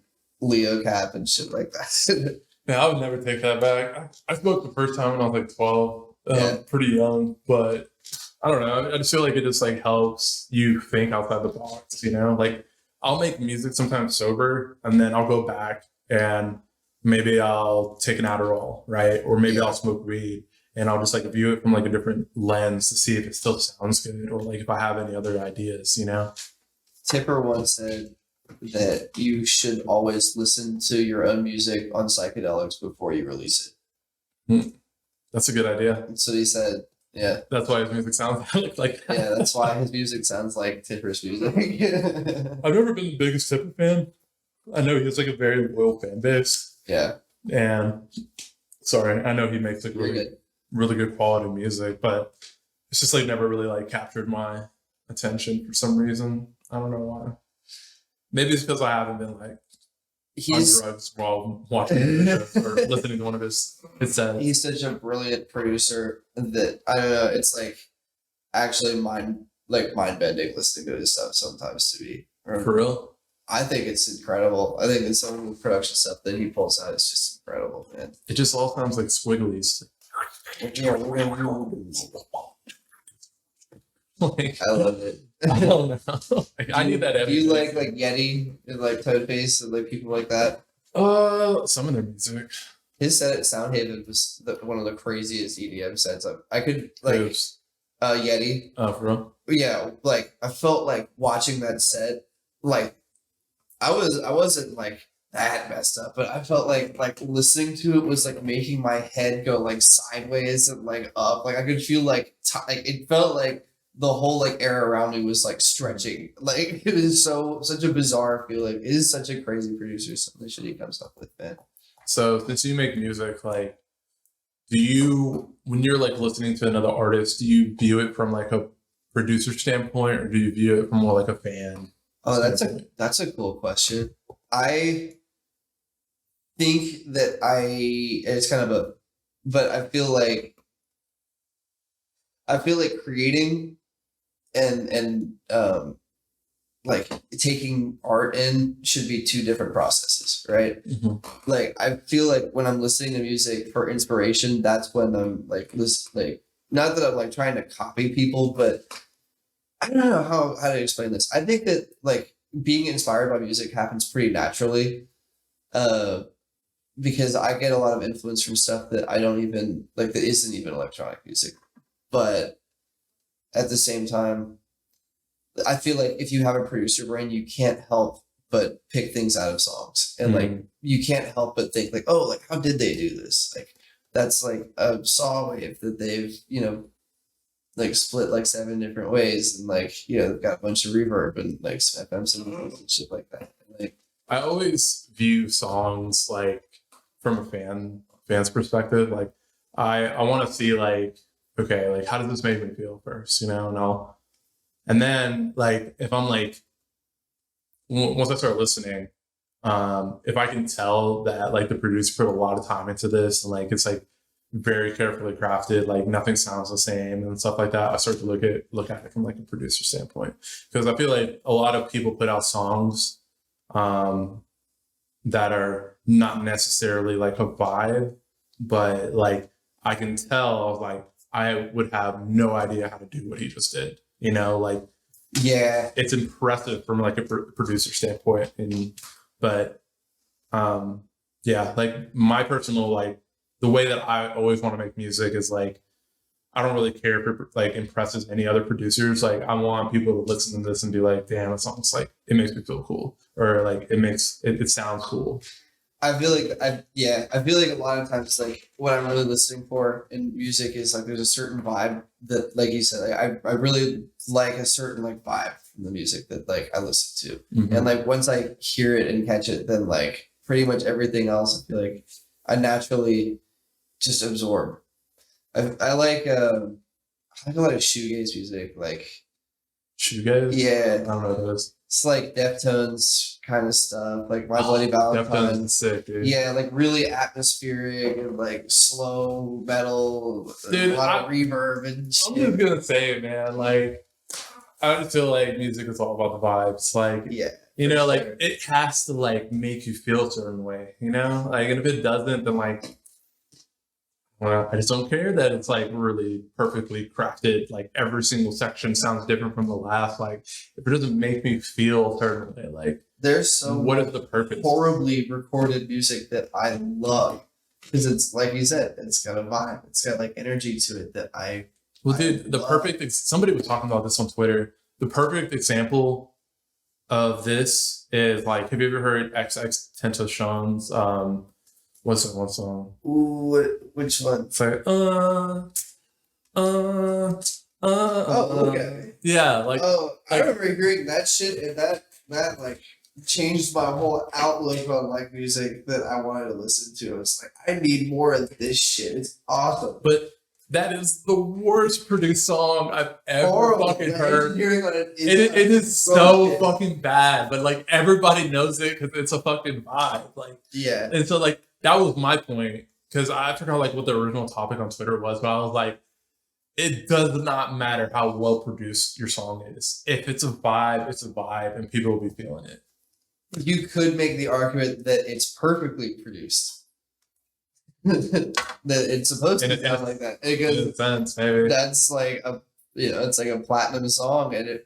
Leo Cap and shit like that. Yeah, I would never take that back. I smoked the first time when I was like 12, pretty young, but I don't know. I just feel like it just like helps you think outside the box, you know? Like I'll make music sometimes sober, and then I'll go back and maybe I'll take an Adderall, right? Or maybe I'll smoke weed, and I'll just like view it from like a different lens to see if it still sounds good, or like if I have any other ideas, you know? Tipper once said that you should always listen to your own music on psychedelics before you release it. That's a good idea. That's what he said. Yeah. That's why his music sounds like that. Yeah, that's why his music sounds like Tipper's music. I've never been the biggest Tipper fan. I know he has like a very loyal fan base. Yeah. And sorry, I know he makes like really good quality music, but it's just like never really like captured my attention for some reason. I don't know why. Maybe it's because I haven't been like on drugs while watching videos or listening to one of his sets. He's such a brilliant producer that I don't know. It's like actually mind bending listening to his stuff sometimes to me. For real. I think it's incredible. I think that some of the production stuff that he pulls out is just incredible, man. It just all sounds like squigglies. Like, I love it. I don't know. I need that. Do you like Yeti and like Toadface and like people like that? Some of their music. His set at Soundhaven was one of the craziest EDM sets. I could like Yeti. For real? Yeah, like I felt like watching that set. Like I wasn't like that messed up, but I felt like listening to it was like making my head go like sideways and like up. Like I could feel like it felt like the whole like air around me was like stretching. Like it was such a bizarre feeling. It is such a crazy producer. Some of the shit he comes up with, man. So since you make music, like, do you, when you're like listening to another artist, do you view it from like a producer standpoint, or do you view it from more like a fan? Oh, that's a cool question. I think that it's kind of but I feel like creating and like taking art in should be two different processes, right? Mm-hmm. Like I feel like when I'm listening to music for inspiration, that's when I'm like not that I'm like trying to copy people, but I don't know how to explain this. I think that like being inspired by music happens pretty naturally, because I get a lot of influence from stuff that I don't even like, that isn't even electronic music. But at the same time, I feel like if you have a producer brain, you can't help but pick things out of songs, and like you can't help but think like, oh, like how did they do this? Like that's like a saw wave that they've like split like 7 different ways, and like they've got a bunch of reverb and like some FM synths and shit like that. And, like I always view songs like from a fan's perspective. Like I want to see like, okay, like how does this make me feel first, and then like if I'm like once I start listening, if I can tell that like the producer put a lot of time into this and like it's like very carefully crafted, like nothing sounds the same and stuff like that, I start to look at it from like a producer standpoint, because I feel like a lot of people put out songs that are not necessarily like a vibe, but like I can tell like I would have no idea how to do what he just did, like it's impressive from like a producer standpoint. But like my personal like the way that I always want to make music is like, I don't really care if it like impresses any other producers. Like I want people to listen to this and be like, damn, it sounds like, it makes me feel cool, or like it sounds cool. I feel like a lot of times like what I'm really listening for in music is like there's a certain vibe that, like you said, like, I really like a certain like vibe from the music that like I listen to. Mm-hmm. And like once I hear it and catch it, then like pretty much everything else I feel like I naturally just absorb. I like a lot of shoegaze music, like shoegaze. Yeah, I don't know what it is. It's like Deftones kind of stuff, like My Bloody Valentine. Deftones is sick, dude. Yeah, like really atmospheric and like slow metal, dude, a lot of reverb and shit. I'm just gonna say, man, like I just feel like music is all about the vibes. Like like it has to like make you feel a certain way, like, and if it doesn't, then like I Well, I just don't care that it's like really perfectly crafted. Like every single section sounds different from the last. Like if it doesn't make me feel a certain way, like there's so what much is the purpose? horribly recorded music that I love because it's like you said, it's got a vibe, it's got like energy to it that I. Well, dude, the perfect. Somebody was talking about this on Twitter. The perfect example of this is like, have you ever heard XX Tentacion's what's that one song? Ooh, which one? It's like Oh, okay. Yeah, like I remember hearing that shit, and that like changed my whole outlook on like music that I wanted to listen to. It's like I need more of this shit. It's awesome. But that is the worst produced song I've ever fucking heard. It is so fucking bad, but like everybody knows it because it's a fucking vibe. Like yeah, and so like that was my point because I forgot like what the original topic on Twitter was, but I was like, it does not matter how well produced your song is. If it's a vibe, and people will be feeling it. You could make the argument that it's perfectly produced. That it's supposed to sound like that. In a sense, maybe that's like it's like a platinum song, and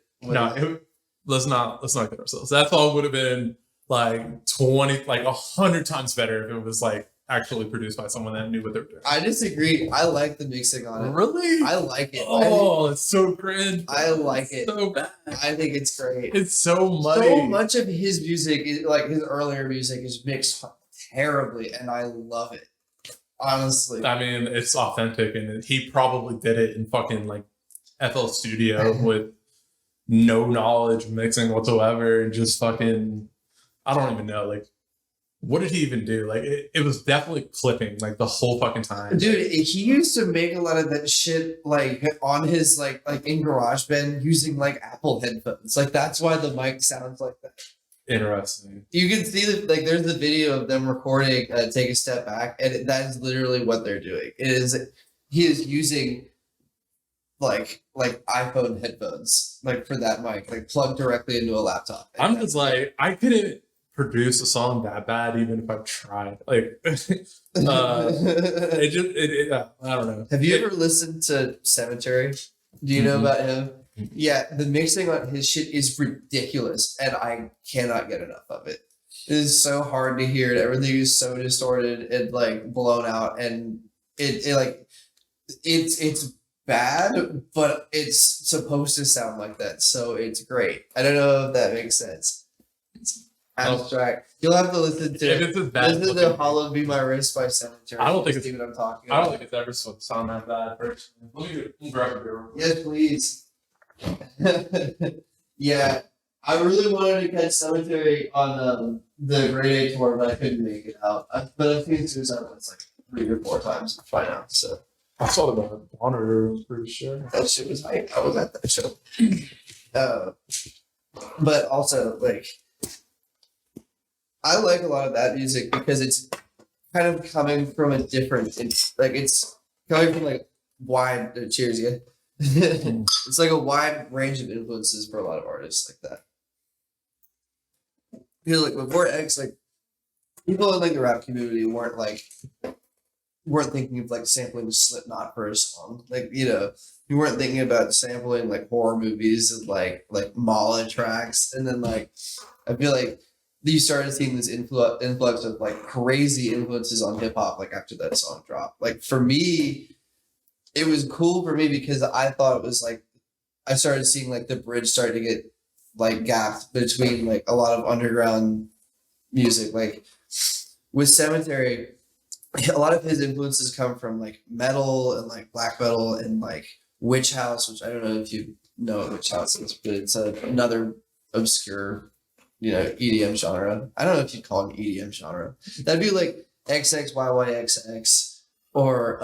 let's not get ourselves. That song would have been like 100 times better if it was like actually produced by someone that knew what they were doing. I disagree. I like the mixing on it. Really? I like it. It's so cringe. I like it. So bad. I think it's great. It's so muddy. So much of his music, like his earlier music, is mixed terribly, and I love it. Honestly. I mean, it's authentic, and he probably did it in fucking like FL Studio with no knowledge mixing whatsoever, and just fucking, I don't even know, like, what did he even do? Like, it was definitely clipping, like, the whole fucking time. Dude, he used to make a lot of that shit, like, on his, like in GarageBand using, like, Apple headphones. Like, that's why the mic sounds like that. Interesting. You can see that, like, there's the video of them recording Take a Step Back, and that is literally what they're doing. He is using, like iPhone headphones, like, for that mic, like, plugged directly into a laptop. I'm just like, I couldn't produce a song that bad even if I tried. Like, I don't know. Have you ever listened to Cemetery? Do you know about him? Yeah, the mixing on his shit is ridiculous, and I cannot get enough of it. It is so hard to hear. Everything is so distorted and like blown out, and it's bad, but it's supposed to sound like that, so it's great. I don't know if that makes sense. It's abstract. You'll have to listen to "Hollowed Be My Wrist" by Cemetery. I don't think it's what I'm talking about. I don't think it's ever sound that bad. Personally. Let me grab a beer. Yes, please. Yeah, I really wanted to catch Cemetery on the Grade A tour, but I couldn't make it out. But I've seen Suicide once like 3 or 4 times by now. So I saw the Bonner. Was pretty sure that shit was hype. I was at that show. But also like I like a lot of that music because it's kind of coming from a different. It's coming from like wide. Cheers, yeah. It's like a wide range of influences for a lot of artists like that. You know, like before X, like people in like the rap community weren't thinking of like sampling Slipknot for a song. Like, you know, you weren't thinking about sampling like horror movies and like Mala tracks. And then like I feel like you started seeing this influx of like crazy influences on hip hop like after that song dropped. Like for me, it was cool for me because I thought it was like I started seeing like the bridge started to get like gapped between like a lot of underground music. Like with Cemetery, a lot of his influences come from like metal and like black metal and like Witch House, which I don't know if you know what Witch House is, but it's another obscure, you know, EDM genre. I don't know if you'd call it an EDM genre. That'd be like XXYYXX or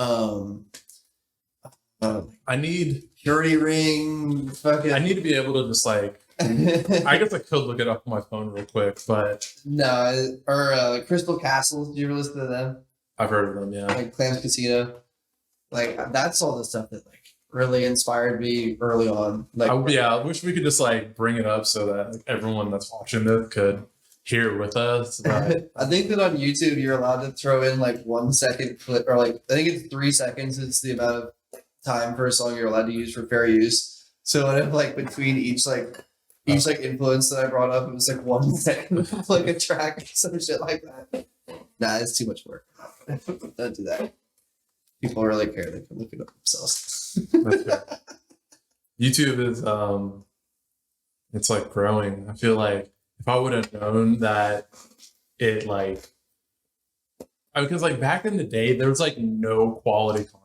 I need Purity Ring. I need to be able to just like. I guess I could look it up on my phone real quick, but no. Or Crystal Castles. Do you ever listen to them? I've heard of them. Yeah, like Clams Casino. Like that's all the stuff that like really inspired me early on. Like I wish we could just like bring it up so that like, everyone that's watching it could here with us. But I think that on YouTube you're allowed to throw in like 1 second clip, or like I think it's 3 seconds. It's the amount of time per song you're allowed to use for fair use. So what if like between each influence that I brought up, it was like 1 second of like a track or some shit like that. Nah, it's too much work. Don't do that. People really care. They can look it up themselves. that's good. YouTube is it's like growing. I feel like if I would have known that it like, because like back in the day there was like no quality content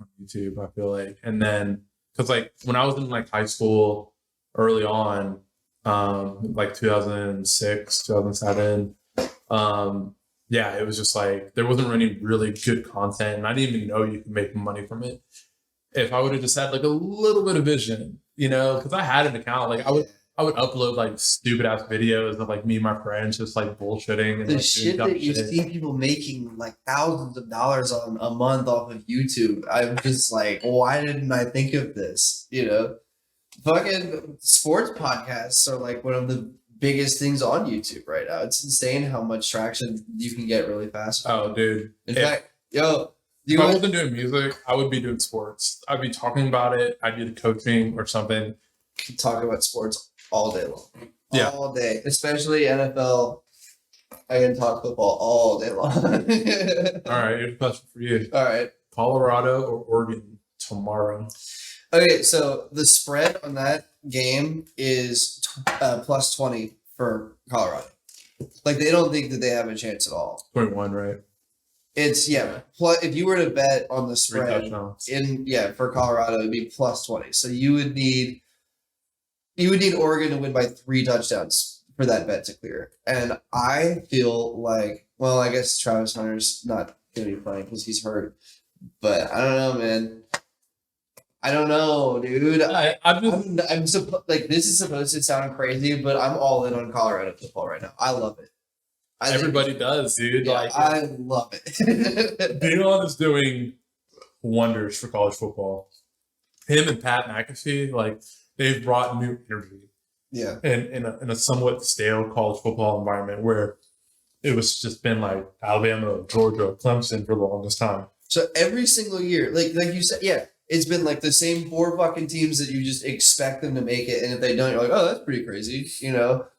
on YouTube, I feel like. And then because like when I was in like high school early on, like 2006, 2007, yeah, it was just like there wasn't any really good content, and I didn't even know you could make money from it. If I would have just had like a little bit of vision, because I had an account, like I would upload like stupid ass videos of like me and my friends just like bullshitting and The like, shit doing dumb that you see people making like thousands of dollars on a month off of YouTube, I'm just like, why didn't I think of this? Fucking sports podcasts are like one of the biggest things on YouTube right now. It's insane how much traction you can get really fast. Oh, dude. In fact, yo, if I wasn't doing music, I would be doing sports. I'd be talking about it. I'd be the coaching or something. Talk about sports all day long. Yeah. All day. Especially NFL. I can talk football all day long. All right, here's a question for you. All right. Colorado or Oregon tomorrow? Okay, so the spread on that game is plus 20 for Colorado. Like, they don't think that they have a chance at all. 21, right? It's, plus, if you were to bet on the 3 spread touchdowns. for Colorado, it'd be plus 20. So you would need Oregon to win by 3 touchdowns for that bet to clear. And I feel like, well, I guess Travis Hunter's not going to be playing because he's hurt. But I don't know, man. I don't know, dude. I'm like, this is supposed to sound crazy, but I'm all in on Colorado football right now. I love it. Everybody does, dude. Yeah, like, I love it. Dion is doing wonders for college football. Him and Pat McAfee, like, they've brought new energy. Yeah. In a somewhat stale college football environment where it was just been like Alabama, Georgia, Clemson for the longest time. So every single year, like you said, it's been like the same 4 fucking teams that you just expect them to make it, and if they don't, you're like, oh, that's pretty crazy,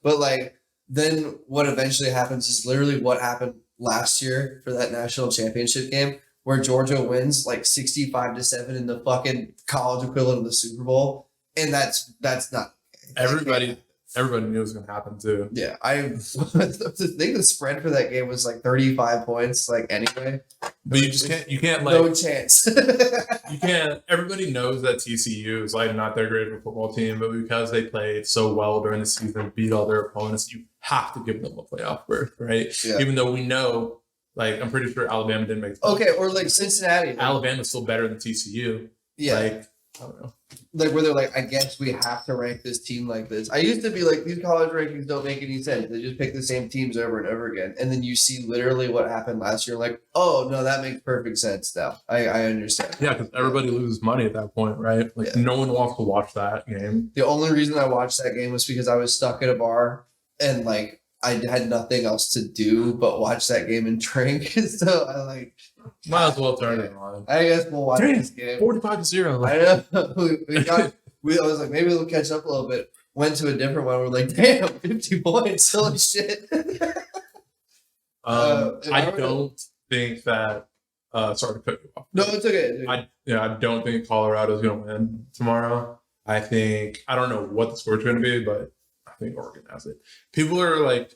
But like, then what eventually happens is literally what happened last year for that national championship game, where Georgia wins like 65-7 in the fucking college equivalent of the Super Bowl, and that's not. Everybody knew it was going to happen too. Yeah, I think the spread for that game was like 35 points, like anyway. But you can't like, no chance. You can't. Everybody knows that TCU is like not their great of a football team, but because they played so well during the season, beat all their opponents, you have to give them a playoff berth, right? Yeah. Even though we know, like, I'm pretty sure Alabama didn't make the playoffs. Okay, or like Cincinnati. Alabama's still better than TCU. Yeah. Like, I don't know. Like, where they're like, I guess we have to rank this team like this. I used to be like, these college rankings don't make any sense. They just pick the same teams over and over again. And then you see literally what happened last year. Like, oh, no, that makes perfect sense now. I understand. Yeah, because everybody loses money at that point, right? Like, no one wants to watch that game. The only reason I watched that game was because I was stuck at a bar and, like, I had nothing else to do but watch that game and drink. So I like might as well turn it on. I guess we'll watch this game. 45-0. I know. I was like, maybe we'll catch up a little bit. Went to a different one. We're like, damn, 50 points. Holy shit. I don't think that sorry to cut you off. No, it's okay. I don't think Colorado's gonna win tomorrow. I don't know what the score's gonna be, but I think Oregon has it. People are like,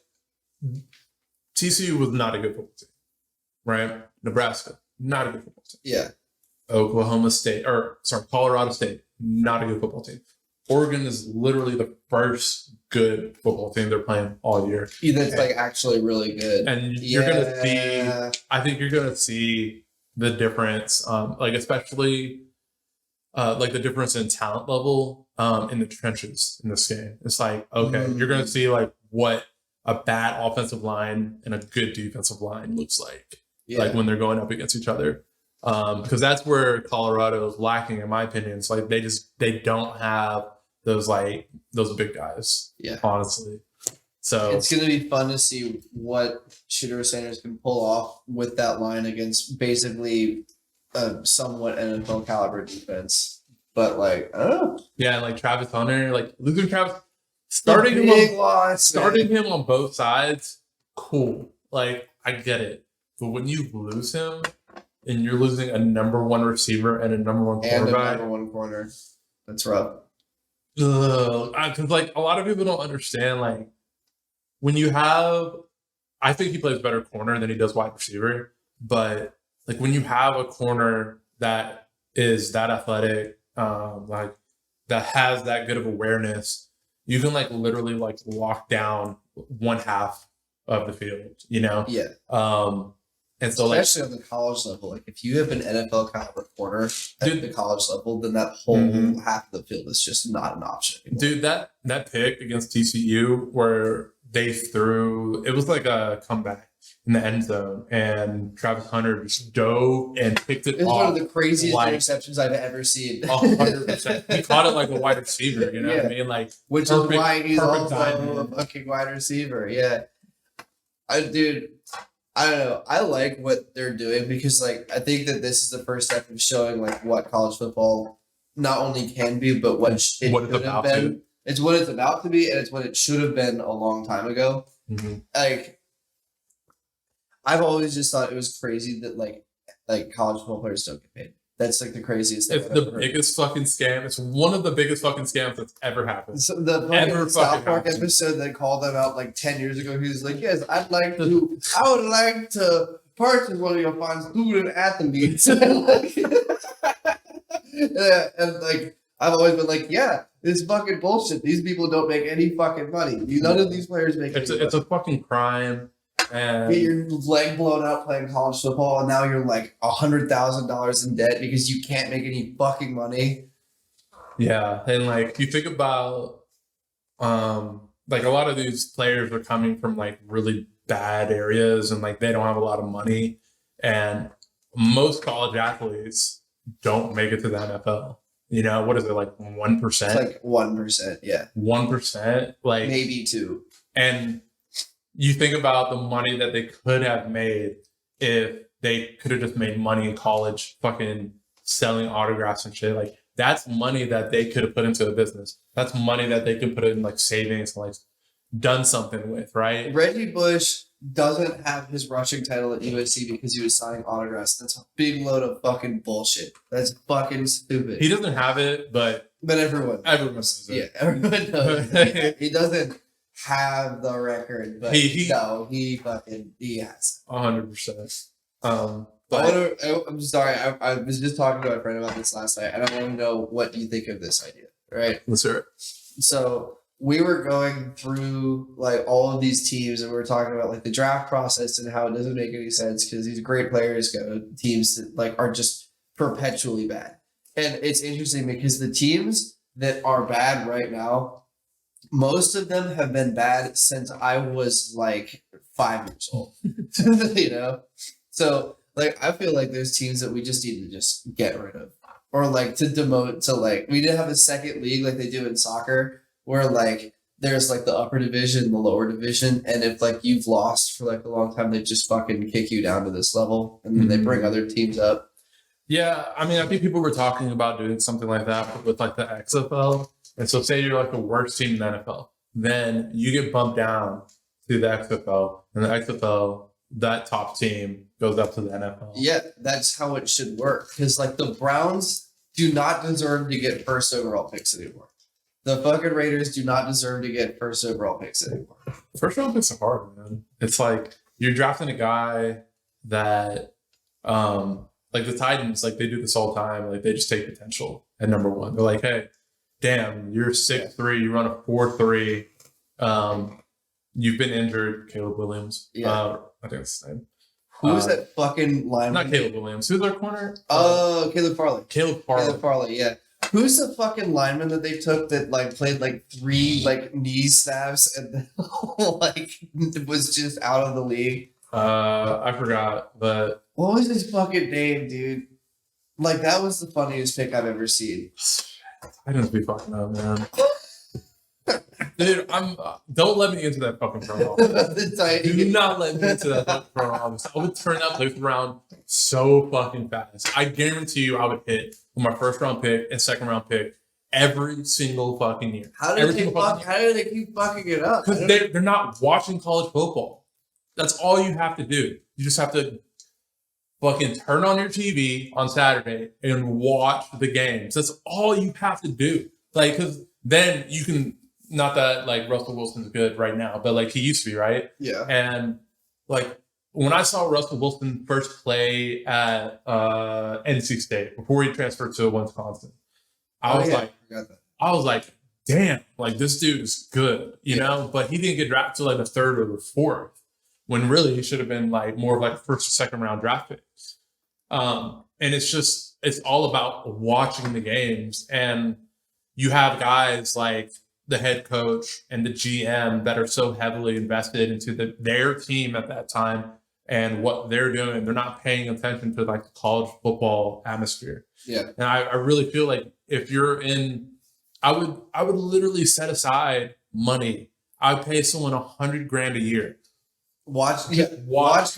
TCU was not a good football team, right? Nebraska, not a good football team. Yeah. Colorado State, not a good football team. Oregon is literally the first good football team they're playing all year. That's like actually really good. And you're gonna see, I think you're gonna see the difference, like especially like the difference in talent level in the trenches in this game. It's like, okay, you're gonna see like what a bad offensive line and a good defensive line looks like, like when they're going up against each other. Because that's where Colorado is lacking, in my opinion. It's like they don't have those big guys. Yeah, honestly. So it's going to be fun to see what Shedeur Sanders can pull off with that line against basically a somewhat NFL caliber defense. But like, I don't know. Yeah, and like Travis Hunter, like losing Travis, Starting him on both sides, cool. Like I get it, but when you lose him and you're losing a number one receiver and a number one quarterback, and a number one corner, that's rough. Because like a lot of people don't understand, like when you have, I think he plays better corner than he does wide receiver, but like when you have a corner that is that athletic, like that has that good of awareness, you can like literally like lock down one half of the field, you know? Yeah. And so especially on the college level, like if you have an NFL caliber corner at the college level, then that whole half of the field is just not an option anymore. Dude, that pick against TCU where they threw, it was like a comeback in the end zone, and Travis Hunter just dove and picked it off. It's one of the craziest interceptions I've ever seen. 100%. He caught it like a wide receiver, you know what I mean? Like, which is why he's also a fucking wide receiver. Yeah. I don't know. I like what they're doing because, like, I think that this is the first step of showing, like, what college football not only can be, but what it should have been. It's what it's about to be, and it's what it should have been a long time ago. Mm-hmm. Like, I've always just thought it was crazy that, like college football players don't get paid. That's, like, the craziest thing. It's the biggest fucking scam. It's one of the biggest fucking scams that's ever happened. So the South Park episode that called them out like 10 years ago, he was like, yes, I would like to purchase one of your fine student athletes. And like, I've always been like, yeah, it's fucking bullshit. These people don't make any fucking money. None of these players make any money. It's a fucking crime. And get your leg blown out playing college football, and now you're like $100,000 in debt because you can't make any fucking money. Yeah, and like you think about, like a lot of these players are coming from like really bad areas, and like they don't have a lot of money, and most college athletes don't make it to the NFL. You know, what is it, like 1%? It's like 1%, yeah. 1%, like maybe 2%. And you think about the money that they could have made if they could have just made money in college, fucking selling autographs and shit. Like that's money that they could have put into a business. That's money that they could put in like savings and like done something with, right? Reggie Bush doesn't have his rushing title at USC because he was signing autographs. That's a big load of fucking bullshit. That's fucking stupid. He doesn't have it, but everyone knows it. Yeah, everyone knows. He doesn't have the record, but he has 100%. I'm sorry. I was just talking to my friend about this last night, and I want to know what you think of this idea. Right? Let's hear it. So we were going through like all of these teams, and we were talking about like the draft process and how it doesn't make any sense because these great players go to teams that like are just perpetually bad. And it's interesting because the teams that are bad right now, most of them have been bad since I was like 5 years old. You know? So like I feel like there's teams that we just need to just get rid of. Or like to demote to like we did have a second league like they do in soccer where like there's like the upper division, the lower division, and if like you've lost for like a long time, they just fucking kick you down to this level and then they bring other teams up. Yeah, I mean I think people were talking about doing something like that with like the XFL. And so say you're like the worst team in the NFL, then you get bumped down to the XFL, and the XFL, that top team goes up to the NFL. Yeah, that's how it should work. Because like the Browns do not deserve to get first overall picks anymore. The fucking Raiders do not deserve to get first overall picks anymore. First overall picks are hard, man. It's like you're drafting a guy that, like the Titans, like they do this all the time. Like they just take potential at number one. They're like, hey, damn, you're 6'3", you run a 4.3. You've been injured, Caleb Williams. Yeah. I think that's his name. Who was that fucking lineman? Not Caleb Williams. Who's our corner? Oh, Caleb Farley. Caleb Farley, yeah. Who's the fucking lineman that they took that like played like 3 like knee snaps and then, like was just out of the league? I forgot, but what was his fucking name, dude? Like that was the funniest pick I've ever seen. I didn't be fucking up, man. Dude, don't let me into that fucking front office. Do not let me into that fucking front office. I would turn that place around so fucking fast. I guarantee you I would hit with my first round pick and second round pick every single fucking year. How do they keep fucking it up? Because they're not watching college football. That's all you have to do. You just have to fucking turn on your TV on Saturday and watch the games. That's all you have to do. Like, because then you can, not that like Russell Wilson's good right now, but like he used to be, right? Yeah. And like when I saw Russell Wilson first play at NC State before he transferred to Wisconsin, I was like, damn, like this dude is good, you know? But he didn't get drafted to like the third or the fourth, when really he should have been like more of like first or second round draft picks. And it's all about watching the games. And you have guys like the head coach and the GM that are so heavily invested into their team at that time and what they're doing. They're not paying attention to like the college football atmosphere. Yeah. And I really feel like if you're in, I would literally set aside money. I'd pay someone $100,000 a year. Watch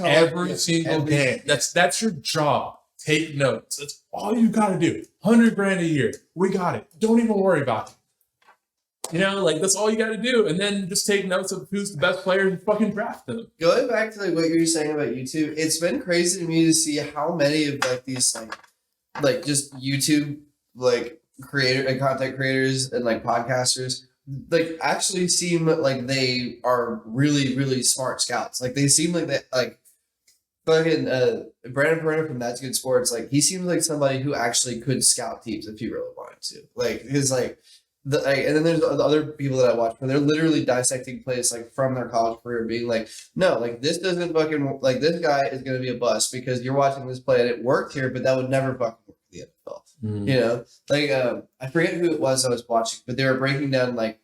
every single game. That's your job. Take notes. That's all you got to do. $100,000 a year. We got it. Don't even worry about it. You know, like that's all you got to do, and then just take notes of who's the best player and fucking draft them. Going back to like what you were saying about YouTube, it's been crazy to me to see how many of like these like just YouTube like creator and content creators and like podcasters like actually seem like they are really, really smart scouts. Like they seem like that, like fucking Brandon Perna from That's Good Sports. Like he seems like somebody who actually could scout teams if he really wanted to. Like his like and then there's the other people that I watch where they're literally dissecting plays like from their college career, being like, no, like this doesn't fucking like this guy is gonna be a bust because you're watching this play and it worked here, but that would never fucking work in the NFL. Mm. You know, like I forget who it was I was watching, but they were breaking down like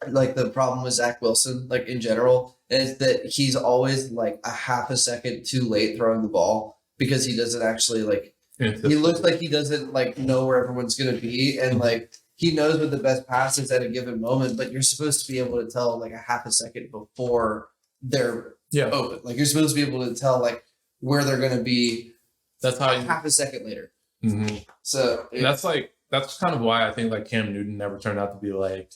the problem with Zach Wilson, like in general, and it's that he's always like a half a second too late throwing the ball because he doesn't actually like he looks like he doesn't like know where everyone's gonna be, and like he knows what the best pass is at a given moment, but you're supposed to be able to tell like a half a second before they're open. Like you're supposed to be able to tell like where they're gonna be. That's how half a second later. Mm-hmm. So that's kind of why I think like Cam Newton never turned out to be like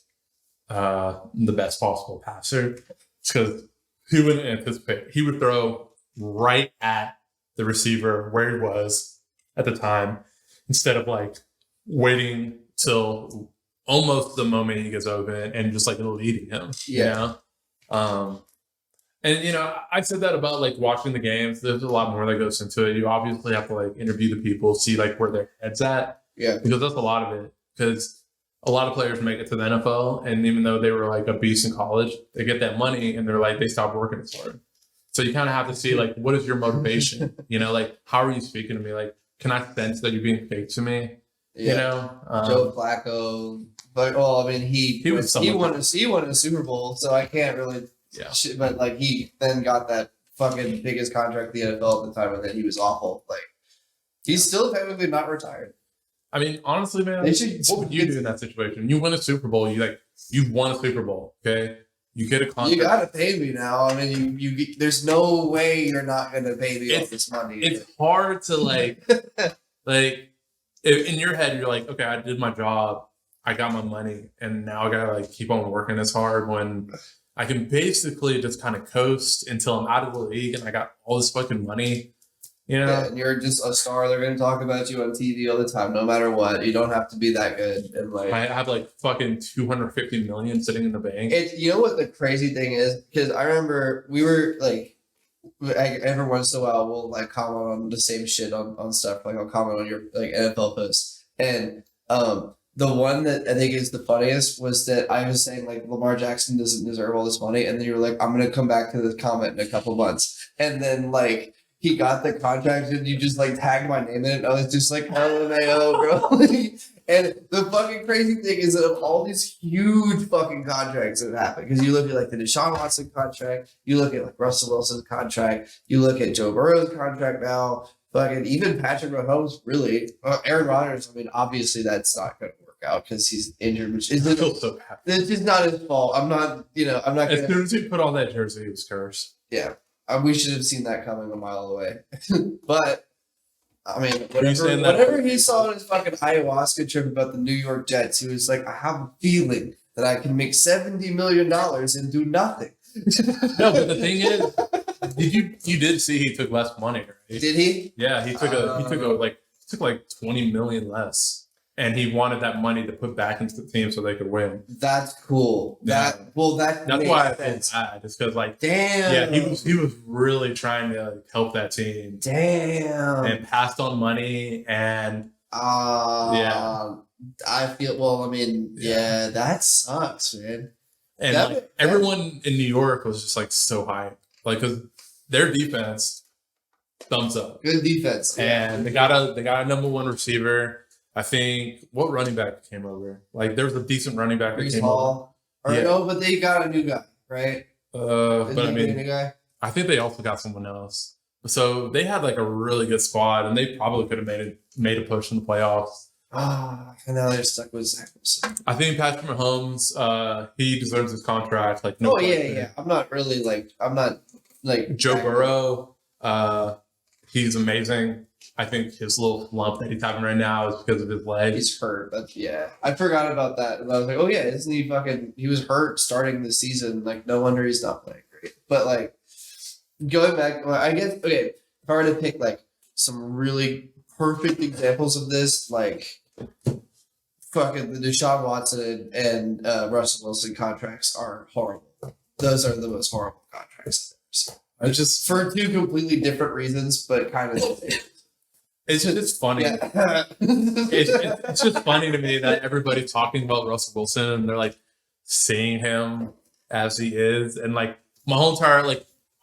the best possible passer. It's because he wouldn't anticipate. He would throw right at the receiver where he was at the time instead of like waiting till almost the moment he gets open and just like leading him. Yeah. You know? And you know, I said that about like watching the games. There's a lot more that goes into it. You obviously have to like interview the people, see like where their head's at. Yeah. Because that's a lot of it. Because a lot of players make it to the NFL, and even though they were like a beast in college, they get that money and they're like they stop working as hard. So you kind of have to see like what is your motivation? You know, like how are you speaking to me? Like, can I sense that you're being fake to me? Yeah. You know, Joe Flacco, but I mean he won a Super Bowl, so I can't really. Yeah. But like he then got that fucking biggest contract in the NFL at the time, and then he was awful. Like he's still technically not retired. I mean, honestly, man, what would you do in that situation? You win a Super Bowl. You won a Super Bowl. Okay, you get a contract. You gotta pay me now. I mean, you there's no way you're not gonna pay me all this money. It's hard to like like if in your head you're like, okay, I did my job, I got my money, and now I gotta like keep on working as hard when I can basically just kind of coast until I'm out of the league and I got all this fucking money. You know? Yeah, and you're just a star. They're gonna talk about you on TV all the time, no matter what. You don't have to be that good. And like, I have like fucking 250 million sitting in the bank. You know what the crazy thing is? Because I remember we were like, every once in a while we'll like comment on the same shit on stuff. Like I'll comment on your like NFL posts, and the one that I think is the funniest was that I was saying like Lamar Jackson doesn't deserve all this money, and then you were like, I'm gonna come back to this comment in a couple months, and then like. He got the contract and you just like tagged my name in it. I was just like, LMAO, bro. And the fucking crazy thing is that of all these huge fucking contracts that have happened, because you look at like the Deshaun Watson contract, you look at like Russell Wilson's contract, you look at Joe Burrow's contract now, fucking even Patrick Mahomes, really. Aaron Rodgers, I mean, obviously that's not going to work out because he's injured, which I is feel so bad. it's just not his fault. I'm not As gonna. soon as he put on that jersey, he was cursed. Yeah, we should have seen that coming a mile away. But I mean, saying that- whatever he saw on his fucking ayahuasca trip about the New York Jets, he was like, I have a feeling that I can make $70 million and do nothing. No, but the thing is, you did see he took less money, right? Did he? Yeah, he took like 20 million less, and he wanted that money to put back into the team so they could win. That's cool. Yeah. That's why I feel bad. It's because damn. yeah, he was really trying to help that team. Damn. And passed on money and yeah. I feel yeah, that sucks, man. And everyone in New York was just like so hyped, because their defense, thumbs up, good defense, and they got a number one receiver. I think what running back came over? Like there was a decent running back that came over. No, but they got a new guy, right? But I mean, a new guy? I think they also got someone else. So they had like a really good squad, and they probably could have made a push in the playoffs. And now they're stuck with Zach Wilson. I think Patrick Mahomes, he deserves his contract. Like yeah. I'm not like Joe Burrow. He's amazing. I think his little lump that he's having right now is because of his leg. He's hurt. I forgot about that. And I was like, oh yeah, isn't he was hurt starting the season. Like, no wonder he's not playing great. But like, going back, I guess, okay, if I were to pick like some really perfect examples of this, like fucking the Deshaun Watson and Russell Wilson contracts are horrible. Those are the most horrible contracts I've ever seen. It's just For two completely different reasons, but kind of. It's just funny. Yeah. It's just funny to me that everybody's talking about Russell Wilson and they're like seeing him as he is. And like my whole entire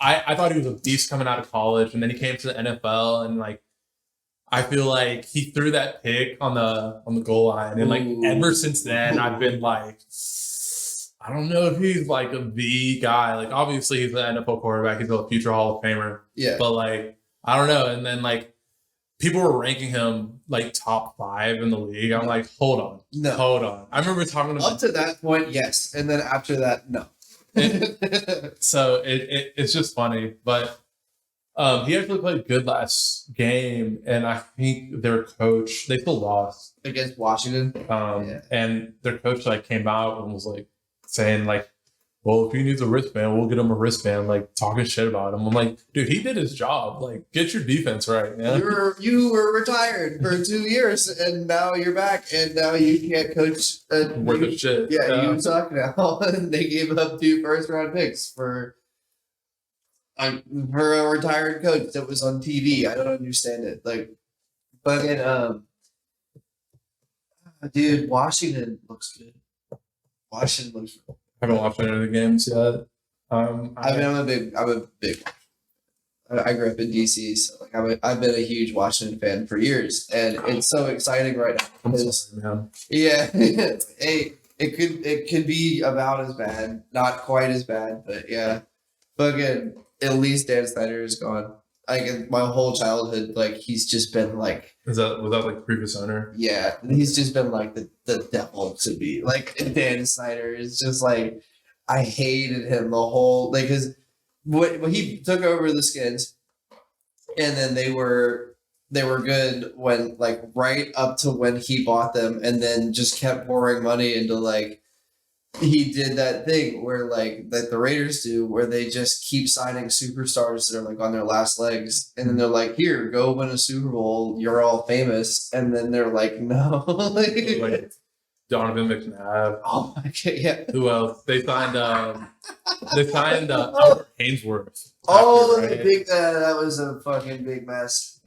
I thought he was a beast coming out of college, and then he came to the NFL, and like I feel like he threw that pick on the goal line, and like ever since then I've been like, I don't know if he's like the guy. Like obviously he's an NFL quarterback, he's a future Hall of Famer. Yeah. But like I don't know. And then like people were ranking him like top 5 in the league. I'm like, hold on. I remember talking up to that point, yes, and then after that, no. So it's just funny, but he actually played good last game, and I think their coach, they still lost against Washington. And their coach like came out and was like saying like, well, if he needs a wristband, we'll get him a wristband, like talking shit about him. I'm like, dude, he did his job. Like, get your defense right, man. You were retired for 2 years, and now you're back, and now you can't coach. Worth of shit. Yeah, you suck now. And they gave up 2 first-round picks for a retired coach that was on TV. I don't understand it. Like, but dude, Washington looks good. Washington looks good. I haven't watched any of the games yet. I'm a big. I grew up in DC, so like I've been a huge Washington fan for years, and it's so exciting right now. I'm sorry, man. Yeah, hey, it could be about as bad, not quite as bad, but yeah. But again, at least Dan Snyder is gone. Like my whole childhood, like he's just been like. Was that like the previous owner? Yeah, he's just been like the devil to me. Like Dan Snyder is just like, I hated him the whole like because when he took over the Skins, and then they were good when like right up to when he bought them, and then just kept pouring money into like. He did that thing where like that the Raiders do where they just keep signing superstars that are like on their last legs, and then they're like, here, go win a Super Bowl, you're all famous, and then they're like, no. Like Donovan McNabb. Oh my god, yeah. Who else? They signed Albert Hainsworth. Big that was a fucking big mess.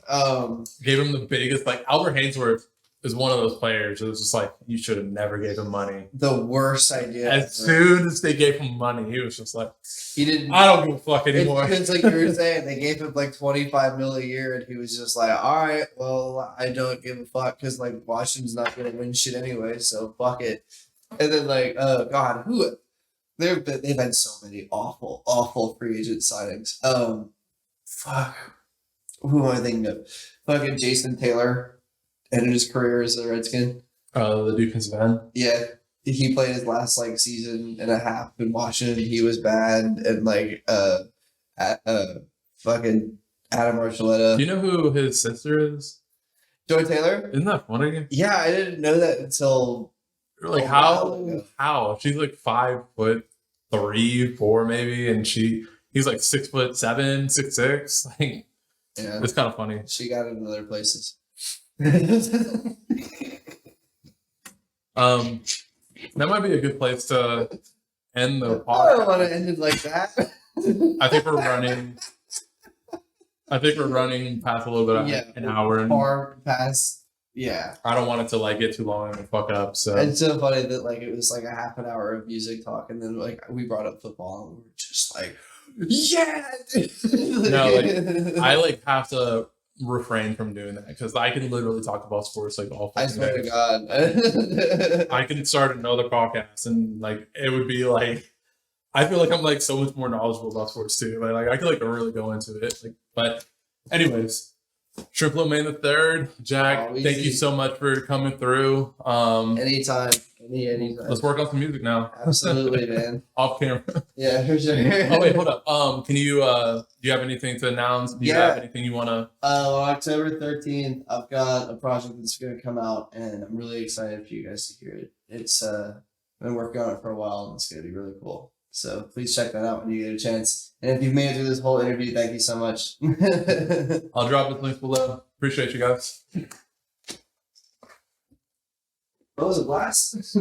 Gave him the biggest Albert Hainsworth is one of those players. It was just like, you should have never gave him money. The worst idea. As soon as they gave him money, he was just like, he didn't. I don't give a fuck anymore. It's like you were saying, they gave him like $25 million a year, and he was just like, all right, well, I don't give a fuck because like Washington's not gonna win shit anyway, so fuck it. And then like, oh god, they've had so many awful free agent signings. Fuck. Who am I thinking of? Fucking Jason Taylor. Ended his career as a Redskin. The defensive end. Yeah, he played his last like season and a half in Washington. He was bad, and like fucking Adam Archuleta. Do you know who his sister is? Joy Taylor. Isn't that funny? Yeah, I didn't know that until Like a while ago. how she's like 5'3", 4" maybe, and he's like 6'7", 6'6". Like Yeah, it's kind of funny. she got it in other places. That might be a good place to end the podcast. I don't want to end it like that. I think we're running. Past a little bit of an hour, and far past. Yeah, I don't want it to like get too long and fuck up. So it's so funny that like it was like a half an hour of music talk, and then like we brought up football, and we were just like, yeah. no, like I like have to refrain from doing that because I can literally talk about sports like all I fucking swear day. to God. I can start another podcast and like it would be like I feel like I'm like so much more knowledgeable about sports too. Like I could like really go into it. Like, but anyways, Shrimplo Main the Third, Jack. Oh, thank you so much for coming through. Anytime. Anytime. Let's work on some music now. Absolutely, man. Off camera. Yeah, for sure. Oh wait, hold up. Can you do you have anything to announce? Do you have anything you wanna On October 13th, I've got a project that's gonna come out, and I'm really excited for you guys to hear it. It's I've been working on it for a while, and it's gonna be really cool. So please check that out when you get a chance. And if you've made it through this whole interview, thank you so much. I'll drop the links below. Appreciate you guys. What was it, blast?